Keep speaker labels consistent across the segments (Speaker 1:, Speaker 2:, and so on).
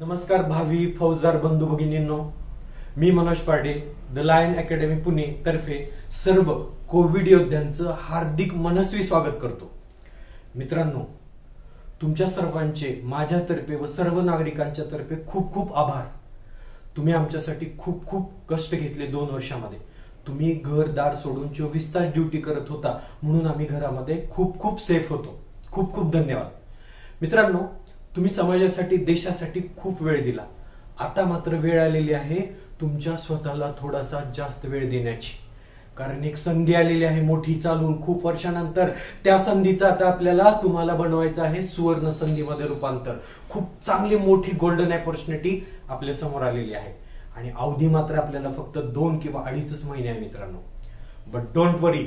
Speaker 1: नमस्कार भावी फौजदार बंधू भगिनींनो, मी मनोज पाडे द लायन अकॅडमी पुणे तर्फे सर्व कोविड योद्ध्यांचं हार्दिक मनस्वी स्वागत करतो. मित्रांनो, तुमच्या सर्वांचे माझ्यातर्फे व सर्व नागरिकांच्या तर्फे खूप खूप आभार. तुम्ही आमच्यासाठी खूप खूप कष्ट घेतले 2 वर्षामध्ये. तुम्ही घरदार सोडून 24 तास ड्युटी करत होता, म्हणून आम्ही घरामध्ये खूप खूप सेफ होतो. खूप खूप धन्यवाद. मित्रांनो, तुम्ही समाजासाठी देशासाठी खूप वेळ दिला. आता मात्र वेळ आलेली आहे तुमच्या स्वतःला थोडासा जास्त वेळ देण्याची. कारण एक संधी आलेली आहे मोठी चालून खूप वर्षानंतर. त्या संधीचं आता आपल्याला तुम्हाला बनवायचं आहे सुवर्ण संधीमध्ये रूपांतर. खूप चांगली मोठी गोल्डन ऑपॉर्च्युनिटी आपल्या समोर आलेली आहे आणि अवधी मात्र आपल्याला फक्त 2 किंवा 2.5 महिने आहे मित्रांनो. बट डोंट वरी,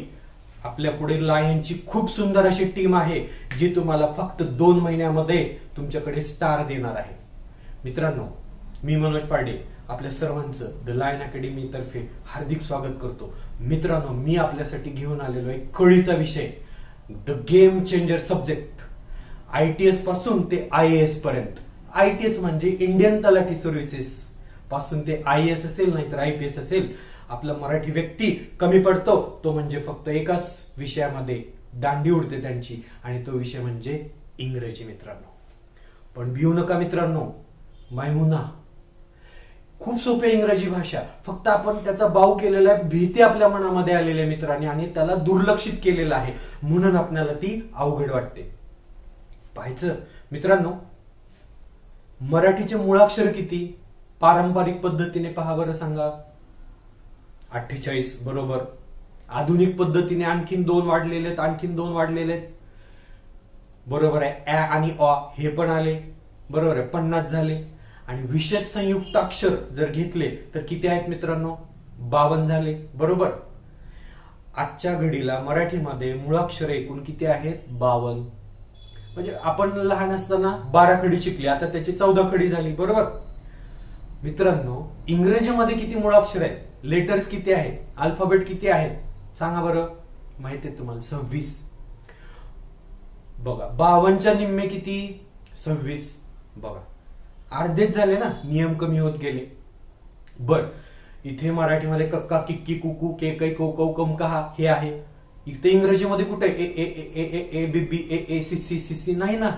Speaker 1: आपल्या पुढे लायनची खूप सुंदर अशी टीम आहे जी तुम्हाला फक्त 2 महिन्यामध्ये तुमच्याकडे स्टार देणार आहे. मित्रांनो, मी मनोज पाडे आपल्या सर्वांचं द लायन अकॅडमी तर्फे हार्दिक स्वागत करतो. मित्रांनो, मी आपल्यासाठी घेऊन आलेलो आहे कळीचा विषय, the game changer subject. ITS पासून ते IAS पर्यंत. ITS म्हणजे इंडियन तलाठी सर्व्हिसेस पासून ते IAS असेल नाहीतर IPS असेल. आपला मराठी व्यक्ती कमी पडतो तो म्हणजे फक्त एकाच विषयामध्ये दांडी उडते त्यांची, आणि तो विषय म्हणजे इंग्रजी. मित्रांनो, पण भिवू नका मित्रांनो, मैहुना खूप सोपी इंग्रजी भाषा. फक्त आपण त्याचा बाऊ केलेला आहे, भीती आपल्या मनामध्ये आलेल्या मित्रांनी आणि त्याला दुर्लक्षित केलेलं आहे, म्हणून आपल्याला ती अवघड वाटते. पाहायचं मित्रांनो, मराठीचे मुळाक्षर किती पारंपरिक पद्धतीने पहा बरं, सांगा. 48 बरोबर. आधुनिक पद्धतीने आणखीन 2 वाढलेले आहेत, आणखीन 2 वाढलेले आहेत. बरोबर आहे. ä आणि अ हे पण आले. बरोबर आहे, 50 झाले. आणि विशेष संयुक्त अक्षर जर घेतले तर किती आहेत मित्रांनो? 52 झाले. बरोबर. आजच्या घडीला मराठीमध्ये मुळाक्षर एकूण किती आहेत? 52. म्हणजे आपण लहान असताना 12 खडी शिकली, आता त्याची 14 खडी झाली. बरोबर. मित्रांनो, इंग्रजीमध्ये किती मुळाक्षर आहेत? लेटर्स किती आहेत? अल्फाबेट किती आहेत? सांगा बरं. माहिती आहे तुम्हाला? 26. बघा, 52च्या निम्मे किती? 26. बघा, अर्धेच झाले ना, नियम कमी होत गेले. बर, इथे मराठीमध्ये कक्का किक्की कुकू के कै कौ कौ कम कहा हे आहे. इथे इंग्रजीमध्ये कुठे A A A A A B B A A C C C C नाही ना.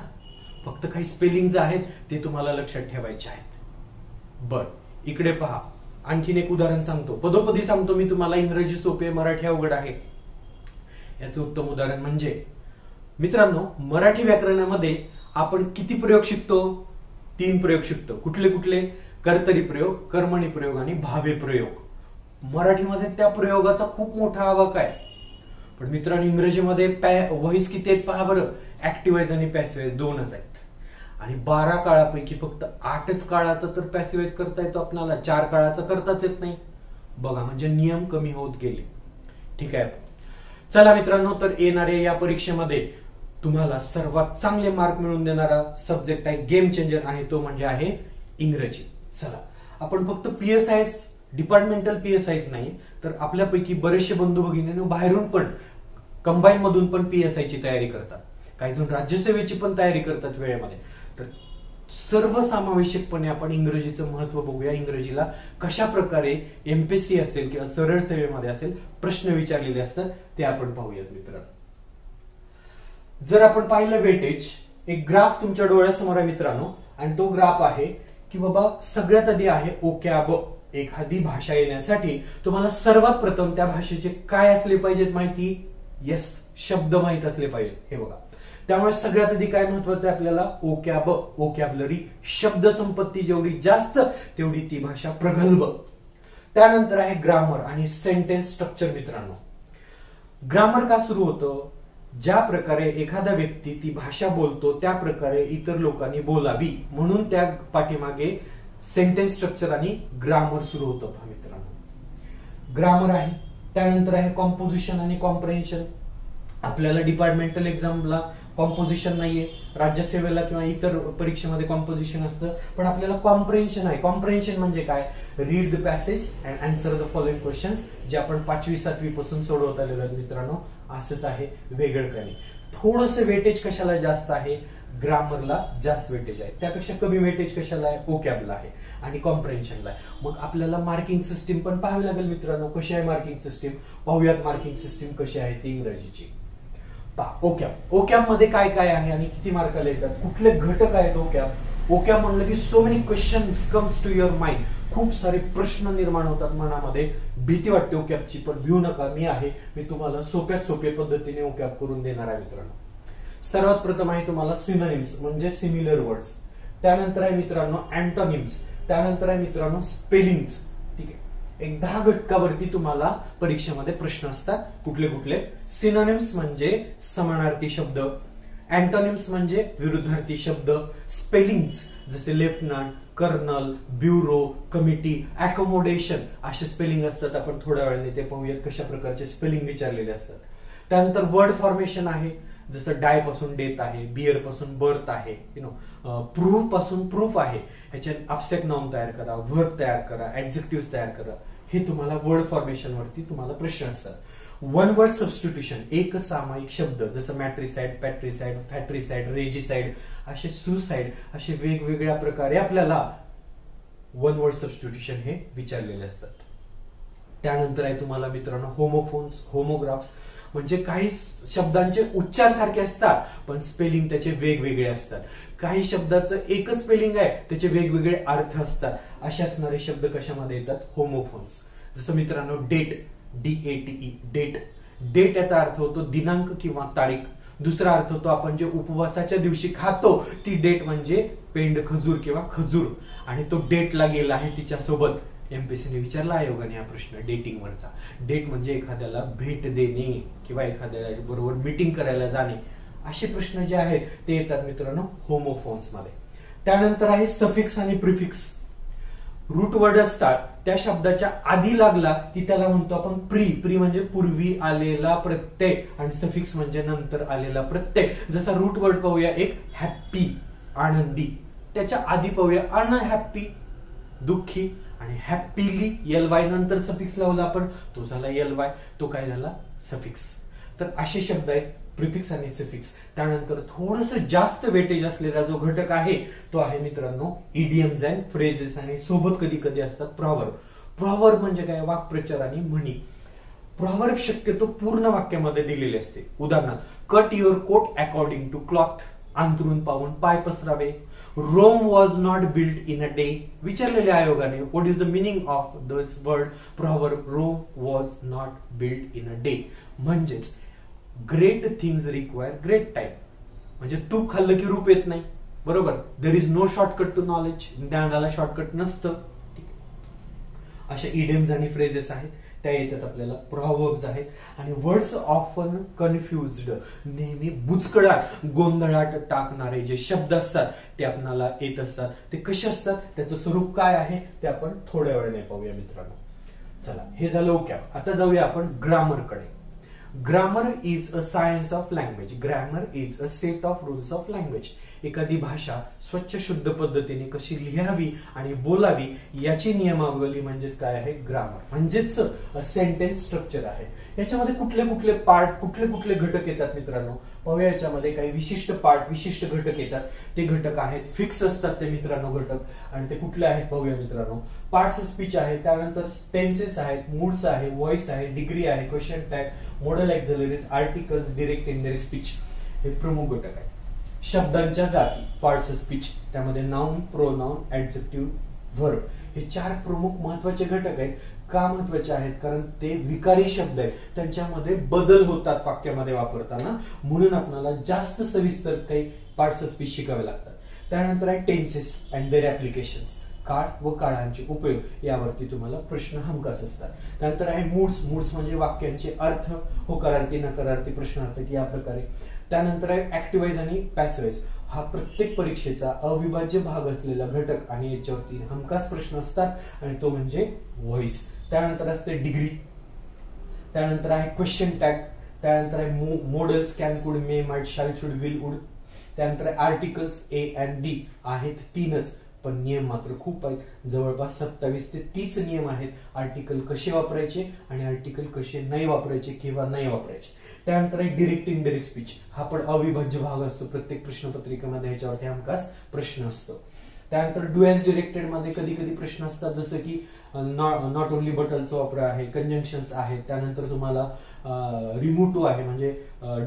Speaker 1: फक्त काही स्पेलिंग आहेत ते तुम्हाला लक्षात ठेवायचे आहेत. बर, इकडे पहा. आणखीन एक उदाहरण सांगतो, पदोपदी सांगतो मी तुम्हाला. इंग्रजी सोपे, मराठी अवघड आहे. याचं उत्तम उदाहरण म्हणजे मित्रांनो, मराठी व्याकरणामध्ये आपण किती प्रयोग शिकतो? 3 प्रयोग शिकतो. कुठले कुठले? कर्तरी प्रयोग, कर्मणी प्रयोग आणि भावे प्रयोग. मराठीमध्ये त्या प्रयोगाचा खूप मोठा आवाक आहे. पण मित्रांनो, इंग्रजीमध्ये व्हॉइस किती आहेत पहा बरं. ऍक्टिव्हाइज आणि पॅसिव्हाइज 2च आहेत. आणि 12 काळापैकी फक्त 8च काळाचा तर पॅसिव्हाइज करता येतो आपल्याला, 4 काळाचा करताच येत नाही. बघा, म्हणजे नियम कमी होत गेले. ठीक आहे. चला मित्रांनो, तर येणाऱ्या या परीक्षेमध्ये तुम्हाला सर्वात चांगले मार्क मिळवून देणारा सब्जेक्ट आहे, गेम चेंजर आहे, तो म्हणजे आहे इंग्रजी. चला, आपण फक्त PSIS डिपार्टमेंटल PSIS नाही तर आपल्यापैकी बरेचसे बंधू भगिनी बाहेरून पण कंबाईन मधून पण PSI ची तयारी करतात. काही जण राज्यसेवेची पण तयारी करतात वेळेमध्ये. तर सर्वसमावेशकपणे आपण इंग्रजीचं महत्व बघूया. इंग्रजीला कशा प्रकारे MPSC असेल किंवा सरळ सेवेमध्ये असेल प्रश्न विचारलेले असतात ते आपण पाहूयात मित्रांनो. जर आपण पाहिलं वेटेज, एक ग्राफ तुमच्या डोळ्यासमोर आहे मित्रांनो, आणि तो ग्राफ आहे की बाबा सगळ्यात आधी आहे ओकॅब. एखादी भाषा येण्यासाठी तुम्हाला सर्वात प्रथम त्या भाषेचे काय असले पाहिजेत माहिती? येस, शब्द माहित असले पाहिजेत. हे बघा, त्यामुळे सगळ्यात आधी काय महत्वाचं आहे आपल्याला? ओकॅब, ओकॅबलरी. शब्द संपत्ती जेवढी जास्त तेवढी ती भाषा प्रगल्भ. त्यानंतर आहे ग्रामर आणि सेंटेन्स स्ट्रक्चर. मित्रांनो, ग्रामर का सुरू होतं? ज्या प्रकारे एखादा व्यक्ती ती भाषा बोलतो त्या प्रकारे इतर लोकांनी बोलावी, म्हणून त्या पाठीमागे सेंटेन्स स्ट्रक्चर आणि ग्रामर सुरू होतं. मित्रांनो, ग्रामर आहे. त्यानंतर आहे कॉम्पोजिशन आणि कॉम्प्रेन्शन. आपल्याला डिपार्टमेंटल एक्झामला कॉम्पोजिशन नाहीये, राज्यसेवेला किंवा इतर परीक्षेमध्ये कॉम्पोजिशन असतं, पण आपल्याला कॉम्प्रेन्शन आहे. कॉम्प्रेन्शन म्हणजे काय? Read the passage and answer the following questions, जे आपण 5वी 7वी पासून सोडवत आलेलो आहे मित्रांनो. असंच आहे, वेगळं काही. थोडंसं वेटेज कशाला जास्त आहे? ग्रामरला जास्त वेटेज आहे, त्यापेक्षा कमी वेटेज कशाला आहे, ओकॅबला आहे आणि कॉम्प्रेन्शनला आहे. मग आपल्याला मार्किंग सिस्टीम पण पाहावी लागेल मित्रांनो. कशी आहे मार्किंग सिस्टीम पाहूयात. मार्किंग सिस्टीम कशी आहे ती इंग्रजीची. ओकॅब, ओकॅब मध्ये काय काय आहे आणि किती मार्काला येतात, कुठले घटक आहेत ओकॅब. ओकॅब म्हणलं की so many questions comes to your mind, खूप सारे प्रश्न निर्माण होतात मनामध्ये, भीती वाटते ओकॅबची, पण भिऊ नका, मी तुम्हाला सोप्यात सोप्या पद्धतीने ओकॅब करून देणार आहे मित्रांनो. सर्वात प्रथम आहे तुम्हाला सिनोनिम्स म्हणजे सिमिलर वर्ड्स, त्यानंतर आहे मित्रांनो अँटोनिम्स, त्यानंतर आहे मित्रांनो स्पेलिंग्स. ठीक आहे, एक 10 घटकावरती तुम्हाला परीक्षेमध्ये प्रश्न असतात. कुठले कुठले, सिनोनिम्स म्हणजे समानार्थी शब्द, अँटोनिम्स म्हणजे विरुद्धार्थी शब्द, स्पेलिंग्स जसे lieutenant, colonel, bureau, committee, accommodation असे स्पेलिंग असतात. आपण थोड्या वेळाने ते पाहूयात कशा प्रकारचे स्पेलिंग विचारलेले असतात. त्यानंतर वर्ड फॉर्मेशन आहे, जसं डाय पासून डेथ आहे, बियर पासून बर्थ आहे, प्रूफ पासून प्रूफ आहे, ह्याच्यात अब्स्ट्रॅक्ट नाउन तयार करा, व्हर्ब तयार करा, ऍडजेक्टिव्ह तयार करा, हे तुम्हाला वर्ड फॉर्मेशन वरती तुम्हाला प्रश्न असतात. वन वर्ड सबस्टिट्यूशन, एक सामायिक शब्द जसं मॅट्रिसाइड, पॅट्रिसाइड, फॅट्रिसाइड, रेजिसाइड असे सुसाइड असे वेगवेगळ्या प्रकारे आपल्याला वन वर्ड सबस्टिट्यूशन हे विचारलेले असतात. त्यानंतर आहे तुम्हाला मित्रांनो होमोफोन्स, होमोग्राफ्स म्हणजे काही शब्दांचे उच्चार सारखे असतात पण स्पेलिंग त्याचे वेगवेगळे असतात. काही शब्दाचं एकच स्पेलिंग आहे त्याचे वेगवेगळे अर्थ असतात. असे असणारे शब्द कशामध्ये येतात, होमोफोन्स. जसं मित्रांनो डेट, DATE, डेट. डेट याचा अर्थ होतो दिनांक किंवा तारीख. दुसरा अर्थ होतो आपण जे उपवासाच्या दिवशी खातो ती डेट म्हणजे पेंड खजूर किंवा खजूर, आणि तो डेटला गेला आहे तिच्यासोबत. एमपीएससीने विचारला आयोगाने हा प्रश्न डेटिंग वरचा. डेट म्हणजे एखाद्याला भेट देणे किंवा एखाद्या बरोबर मीटिंग करायला जाणे, असे प्रश्न जे आहेत ते येतात मित्रांनो होमोफोन्स मध्ये. त्यानंतर आहे सफिक्स आणि प्रिफिक्स. रूट वर्ड असतात, त्या शब्दाच्या आधी लागला की त्याला म्हणतो आपण प्री म्हणजे पूर्वी आलेला प्रत्यय, आणि सफिक्स म्हणजे नंतर आलेला प्रत्यय. जसा रूट वर्ड पाहूया एक हॅप्पी, आनंदी, त्याच्या आधी पाहूया अनहॅप्पी, दुःखी, आणि हॅप्पीली LY नंतर सफिक्स लावला आपण, तो झाला LY, तो काय झाला सफिक्स. तर असे शब्द आहेत प्रिफिक्स आणि सफिक्स. त्यानंतर थोडस जास्त वेटेज असलेला जो घटक आहे तो आहे मित्रांनो इडियम्स अँड फ्रेजेस, आणि सोबत कधी कधी असतात प्रॉव्हर्ब. प्रॉव्हर्ब म्हणजे काय, वाक्प्रचार आणि म्हणी. प्रॉव्हर्ब शक्यतो पूर्ण वाक्यामध्ये दिलेले असते. उदाहरणार्थ, cut your coat according to cloth, अंथरून पाहून पाय पसरावे. Rome was not built in a day, विचारलेले आयोगाने what is the meaning of this word proverb, Rome was not built in a day. म्हणजेच great things require great time, म्हणजे तूप खाल्लं की रूप येत नाही, बरोबर. There is no shortcut to knowledge, ज्ञानाला शॉर्टकट नसतं. अशा इडियम्स आणि फ्रेजेस आहेत त्या येतात आपल्याला. प्रॉव्हर्ब्स आहेत. आणि वर्ड्स ऑफन कन्फ्युज्ड, नेहमी बुचकडाट गोंधळात टाकणारे जे शब्द असतात ते आपल्याला येत असतात. ते कसे असतात, त्याचं स्वरूप काय आहे ते आपण थोड्या वेळाने पाहूया मित्रांनो. चला, हे झालं ओकॅब. आता जाऊया आपण ग्रामरकडे. Grammar is a science of language. Grammar is a set of rules of language. एखादी भाषा स्वच्छ शुद्ध पद्धतीने कशी लिहावी आणि बोलावी याची नियमावली म्हणजेच काय आहे, ग्रामर. म्हणजेच सेंटेन्स स्ट्रक्चर आहे. याच्यामध्ये कुठले कुठले पार्ट, कुठले कुठले घटक येतात मित्रांनो पाहूया. याच्यामध्ये काही विशिष्ट पार्ट, विशिष्ट घटक येतात. ते घटक आहेत, फिक्स असतात ते मित्रांनो घटक, आणि ते कुठले आहेत पाहूया मित्रांनो. पार्ट्स ऑफ स्पीच आहे, त्यानंतर टेन्सेस आहेत, मूड्स आहे, व्हॉइस आहे, डिग्री आहे, question tag, model auxiliaries, articles, direct indirect speech हे प्रमुख घटक आहेत. शब्दांच्या जाती, पार्ट्स ऑफ स्पीच, त्यामध्ये नाउन, प्रोनाउन, ऍडजेक्टिव्ह, व्हर्ब हे 4 प्रमुख महत्वाचे घटक आहेत. का महत्वाचे आहेत, कारण ते विकारी शब्द आहेत, त्यांच्यामध्ये बदल होतात वाक्यामध्ये वापरताना, म्हणून आपल्याला जास्त सविस्तर काही पार्ट्स ऑफ स्पीच शिकावे लागतात. त्यानंतर आहे टेन्सेस अँड देअर ऍप्लिकेशन्स, काळ व काळांचे उपयोग, यावरती तुम्हाला प्रश्न हमखास असतात. त्यानंतर आहे मूड्स. मूड्स म्हणजे वाक्यांचे अर्थ, होकारार्थी, नकारार्थी, प्रश्नार्थक या प्रकारे. त्यानंतर आहे ऍक्टिव्हाइज आणि पॅसिव्हाइज. हा प्रत्येक परीक्षेचा अविभाज्य भाग असलेला घटक, आणि याच्यावरती हमखास प्रश्न असतात, आणि तो म्हणजे व्हॉइस. त्यानंतर असते डिग्री. त्यानंतर आहे क्वेश्चन टॅग. त्यानंतर आहे models, can, could, may, might, shall, should, will, would. त्यानंतर आर्टिकल्स A and D आहेत 3च. पण नियम मात्र खूप आहेत, जवळपास 27 ते 30 नियम आहेत. आर्टिकल कसे वापरायचे आणि आर्टिकल कसे नाही वापरायचे किंवा नाही वापरायचे. त्यानंतर आहे डिरेक्ट इनडायरेक्ट स्पीच. हा पण अविभाज्य भाग असतो प्रत्येक प्रश्नपत्रिकेमध्ये, ह्याच्यावरती हमखास प्रश्न असतो. त्यानंतर डू ॲज डिरेक्टेड मध्ये कधी कधी प्रश्न असतात, जसं की नॉट ओनली बटलचा वापर आहे, कंजंक्शन्स आहेत. त्यानंतर तुम्हाला रिमूव्ह टू आहे, म्हणजे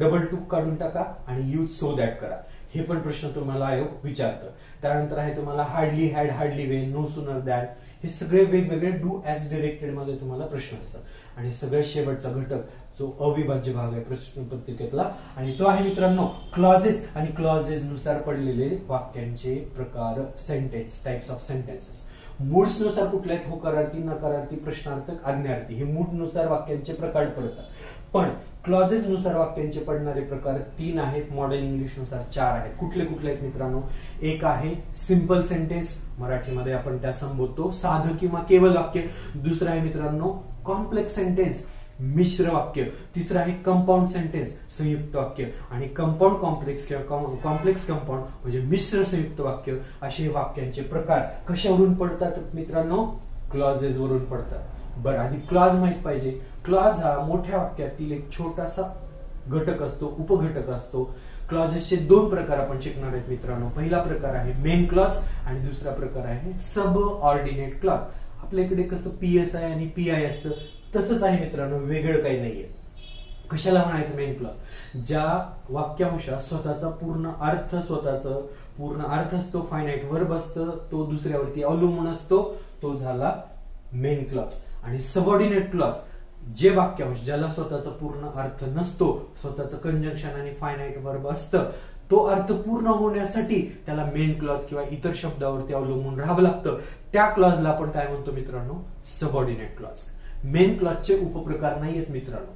Speaker 1: डबल टू काढून टाका आणि यूज सो दॅट करा. हे पण प्रश्न तुम्हाला आयोग विचारतं. त्यानंतर आहे तुम्हाला hardly had, hardly when, no sooner than. हे सगळे वेगवेगळे डू ॲज डिरेक्टेड मध्ये तुम्हाला प्रश्न असतात. आणि सगळ्यात शेवटचा घटक जो अविभाज्य भाग आहे प्रश्नपत्रिकेतला, आणि तो आहे मित्रांनो क्लॉजेस. आणि क्लॉजेस नुसार पडलेले वाक्यांचे प्रकार, sentence, types of sentences. Moods नुसार कुठले आहेत, होकारार्थी, नकारार्थी, प्रश्नार्थक, आज्ञार्थी. हे मूड नुसार वाक्यांचे प्रकार पडतात. पण क्लॉजेस नुसार वाक्यांचे पडणारे प्रकार 3 आहेत, मॉडर्न इंग्लिश नुसार 4 आहेत. कुठले कुठले आहेत मित्रांनो? एक आहे सिंपल सेंटेन्स, मराठीमध्ये आपण त्या संबोधतो साधं किंवा केवळ वाक्य. दुसरं आहे मित्रांनो कॉम्प्लेक्स सेंटेन्स, मिश्र वाक्य. तिसरं आहे कंपाऊंड सेंटेन्स, संयुक्त वाक्य. आणि कंपाऊंड कॉम्प्लेक्स किंवा कॉम्प्लेक्स कंपाऊंड म्हणजे मिश्र संयुक्त वाक्य. असे वाक्यांचे प्रकार कशावरून पडतात मित्रांनो? क्लॉजेस वरून पडतात. बरं, आधी क्लॉज माहित पाहिजे. क्लॉज हा मोठ्या वाक्यातील एक छोटासा घटक असतो, उपघटक असतो. क्लॉजेसचे 2 प्रकार आपण शिकणार आहेत मित्रांनो. पहिला प्रकार आहे मेन क्लॉज आणि दुसरा प्रकार आहे सब ऑर्डिनेट क्लॉज. आपल्याकडे कसं PSI आणि PI असतं तसंच आहे मित्रांनो, वेगळं काही नाहीये. कशाला म्हणायचं मेन क्लॉज? ज्या वाक्यांशात स्वतःचा पूर्ण अर्थ असतो, फायनाइट वर्ब असतं, तो दुसऱ्यावरती अवलंबून असतो, तो झाला मेन क्लॉज. आणि सबऑर्डिनेट क्लॉज जे वाक्यांश ज्याला स्वतःचा पूर्ण अर्थ नसतो, स्वतःचं कंजंक्शन आणि फायनाइट वर्ब असतं, तो अर्थ पूर्ण होण्यासाठी त्याला मेन क्लॉज किंवा इतर शब्दावरती अवलंबून राहावं लागतं. त्या क्लॉजला आपण काय म्हणतो मित्रांनो? Subordinate clause. मेन क्लॉजचे उपप्रकार नाही आहेत मित्रांनो,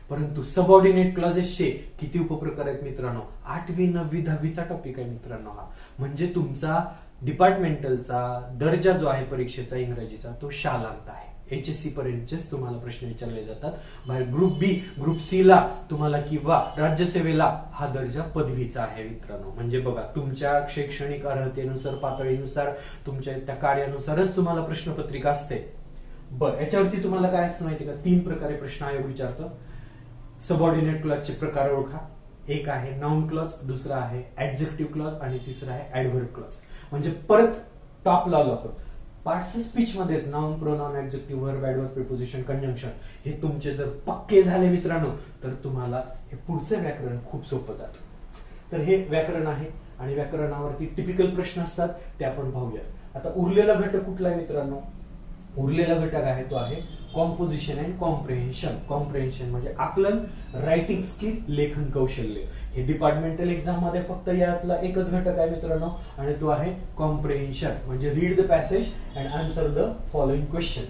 Speaker 1: परंतु सबऑर्डिनेट क्लॉजेसचे किती उपप्रकार आहेत मित्रांनो? 8वी 9वी 10वीचा टॉपिक आहे मित्रांनो हा. म्हणजे तुमचा डिपार्टमेंटलचा दर्जा जो आहे परीक्षेचा इंग्रजीचा, तो शालांत आहे. HSC पर्यंतचेच तुम्हाला प्रश्न विचारले जातात. बाहेर ग्रुप बी, ग्रुप सी ला तुम्हाला किंवा राज्यसेवेला हा दर्जा पदवीचा आहे मित्रांनो. म्हणजे बघा, तुमच्या शैक्षणिक अर्हतेनुसार, पातळीनुसार, तुमच्या त्या कार्यानुसारच तुम्हाला प्रश्नपत्रिका असते. बरं, याच्यावरती तुम्हाला काय असतं माहिती का? 3 प्रकारे प्रश्न आयोग विचारतो. सबऑर्डिनेट क्लॉजचे प्रकार ओळखा. एक आहे नाउन क्लॉज, दुसरा आहे ऍडजेक्टिव्ह क्लॉज आणि तिसरा आहे ऍडव्हर्ब क्लॉज. म्हणजे परत टॉप लावला आपण पार्ट्स ऑफ स्पीच मध्येच noun, pronoun, adjective, verb, adverb, preposition, conjunction हे तुमचे जर पक्के झाले मित्रांनो, तर तुम्हाला हे पुढचं व्याकरण खूप सोपं जातं. तर हे व्याकरण आहे आणि व्याकरणावरती टिपिकल प्रश्न असतात, ते आपण पाहूया. आता उरलेला घटक कुठला आहे मित्रांनो? उरलेला घटक आहे तो आहे कॉम्पोजिशन अँड कॉम्प्रिहेन्शन. कॉम्प्रिहेन्शन म्हणजे आकलन, रायटिंग स्किल, लेखन कौशल्य. हे डिपार्टमेंटल एक्झाम मध्ये फक्त यातला एकच घटक आहे मित्रांनो, आणि तो आहे कॉम्प्रिहेन्शन. म्हणजे read the passage and answer the following question.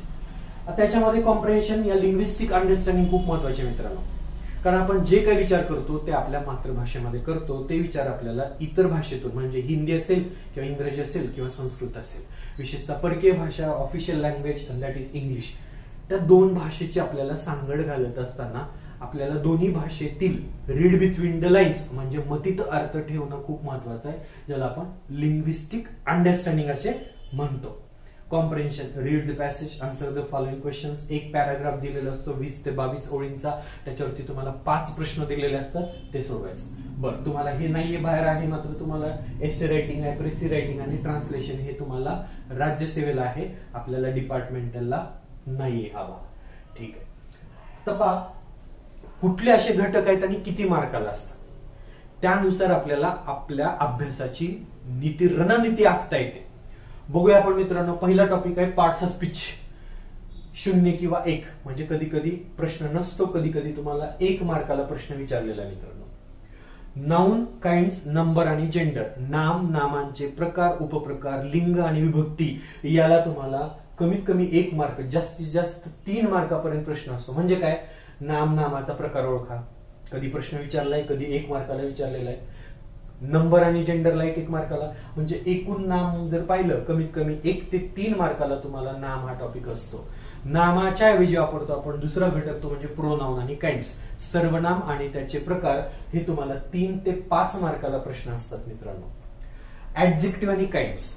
Speaker 1: त्याच्यामध्ये कॉम्प्रिहेन्शन या लिंग्विस्टिक अंडरस्टँडिंग खूप महत्वाचे मित्रांनो, कारण आपण जे काही विचार करतो ते आपल्या मातृभाषेमध्ये करतो. ते विचार आपल्याला इतर भाषेतून, म्हणजे हिंदी असेल किंवा इंग्रजी असेल किंवा संस्कृत असेल, विशेषतः परकीय भाषा, official language that is English, त्या 2 भाषेची आपल्याला सांगड घालत असताना आपल्याला दोन्ही भाषेतील रीड बिटवीन द लाईन्स म्हणजे मतीत अर्थ ठेवणं खूप महत्वाचं आहे, ज्याला आपण लिंग्विस्टिक अंडरस्टँडिंग असे म्हणतो. Comprehension, read the passage, answer the following questions. एक पॅराग्राफ दिलेला असतो 20 ते 22 ओळींचा. त्याच्यावरती तुम्हाला 5 प्रश्न दिलेले असतात, ते सोडवायचं. बरं, तुम्हाला हे नाहीये, बाहेर आहे, मात्र तुम्हाला एसे रायटिंग आहे, प्रेसी रायटिंग आणि ट्रान्सलेशन हे तुम्हाला राज्यसेवेला आहे, आपल्याला डिपार्टमेंटलला नाहीये हा भाग. ठीक आहे. तर पहा कुठले असे घटक आहेत आणि किती मार्काला असतात, त्यानुसार आपल्याला आपल्या अभ्यासाची रणनीती आखता येते. बघूया आपण मित्रांनो. पहिला टॉपिक आहे पार्ट्स ऑफ स्पीच. 0 किंवा 1 म्हणजे कधी कधी प्रश्न नसतो, कधी कधी तुम्हाला 1 मार्काला प्रश्न विचारलेला आहे मित्रांनो. नाउन, काइंड्स, नंबर आणि जेंडर. नाम, नामांचे प्रकार, उपप्रकार, लिंग आणि विभक्ती याला तुम्हाला कमीत कमी 1 मार्क, जास्तीत जास्त 3 मार्कापर्यंत प्रश्न असतो. म्हणजे काय? नाम, नामाचा प्रकार ओळखा, कधी प्रश्न विचारलाय, कधी 1 मार्काला विचारलेला आहे. नंबर आणि जेंडरला 1 मार्काला. म्हणजे एकूण नाम जर पाहिलं, कमीत कमी 1 ते 3 मार्काला तुम्हाला नाम हा टॉपिक असतो. नामाच्या ऐवजी वापरतो आपण दुसरा घटक, तो म्हणजे प्रोनाउन आणि काइंड्स. सर्वनाम आणि त्याचे प्रकार हे तुम्हाला 3 ते 5 मार्काला प्रश्न असतात मित्रांनो. ऍडजेक्टिव्ह आणि काइंड्स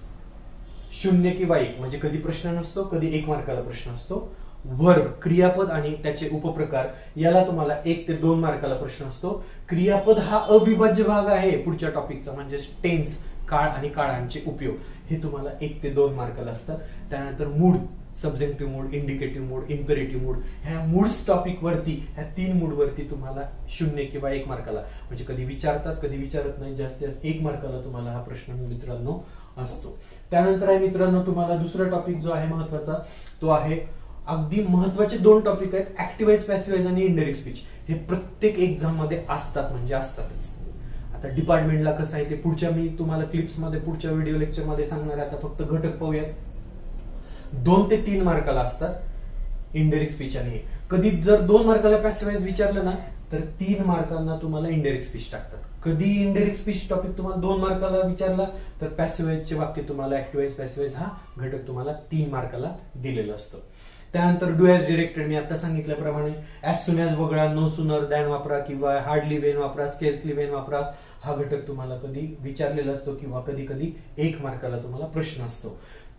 Speaker 1: 0 किंवा 1 म्हणजे कधी प्रश्न नसतो, कधी 1 मार्काला प्रश्न असतो. वर्ब क्रियापद आणि त्याचे उपप्रकार याला तुम्हाला 1 ते 2 मार्काला प्रश्न असतो. क्रियापद हा अविभाज्य भाग आहे पुढच्या टॉपिकचा, म्हणजे टेन्स, काळ आणि काळांचे उपयोग, हे तुम्हाला 1 ते 2 मार्काला असतात. त्यानंतर mood, subjective mood, indicative mood, imperative mood, ह्या मूड्स टॉपिक वरती, ह्या 3 मूड वरती तुम्हाला 0 किंवा 1 मार्काला, म्हणजे कधी विचारतात कधी विचारत नाही, जास्तीत जास्त 1 मार्काला तुम्हाला हा प्रश्न मित्रांनो असतो. त्यानंतर आहे मित्रांनो तुम्हाला दुसरा टॉपिक जो आहे महत्वाचा, तो आहे अगदी महत्वाचे 2 टॉपिक आहेत, ऍक्टिव्हाइज, पॅसिव्हाइज आणि इनडायरेक्ट स्पीच. हे प्रत्येक एक्झाम मध्ये असतात, म्हणजे असतातच. आता डिपार्टमेंटला कसं आहे ते पुढच्या मी तुम्हाला क्लिप्स मध्ये, पुढच्या व्हिडिओ लेक्चर मध्ये सांगणार आहे. आता फक्त घटक पाहूयात. 2 ते 3 मार्काला असतात इनडायरेक्ट स्पीच आणि हे. कधी जर 2 मार्काला पॅसिव्हाइज विचारलं ना, तर 3 मार्कांना तुम्हाला इनडायरेक्ट स्पीच टाकतात. कधी इनडायरेक्ट स्पीच टॉपिक तुम्हाला 2 मार्काला विचारला, तर पॅसिव्हाइजचे वाक्य तुम्हाला ऍक्टिव्हाइज, पॅसिव्हाइज हा घटक तुम्हाला 3 मार्काला दिलेलं असतं. त्यानंतर डू ॲज डिरेक्टेड, मी आता सांगितल्याप्रमाणे ॲज सुन ॲज वगळा, नो सुनर दॅन वापरा किंवा हार्डली वेन वापरा, स्केर्सली वेन वापरा, हा घटक तुम्हाला कधी विचारलेला असतो किंवा कधी कधी 1 मार्काला तुम्हाला प्रश्न असतो.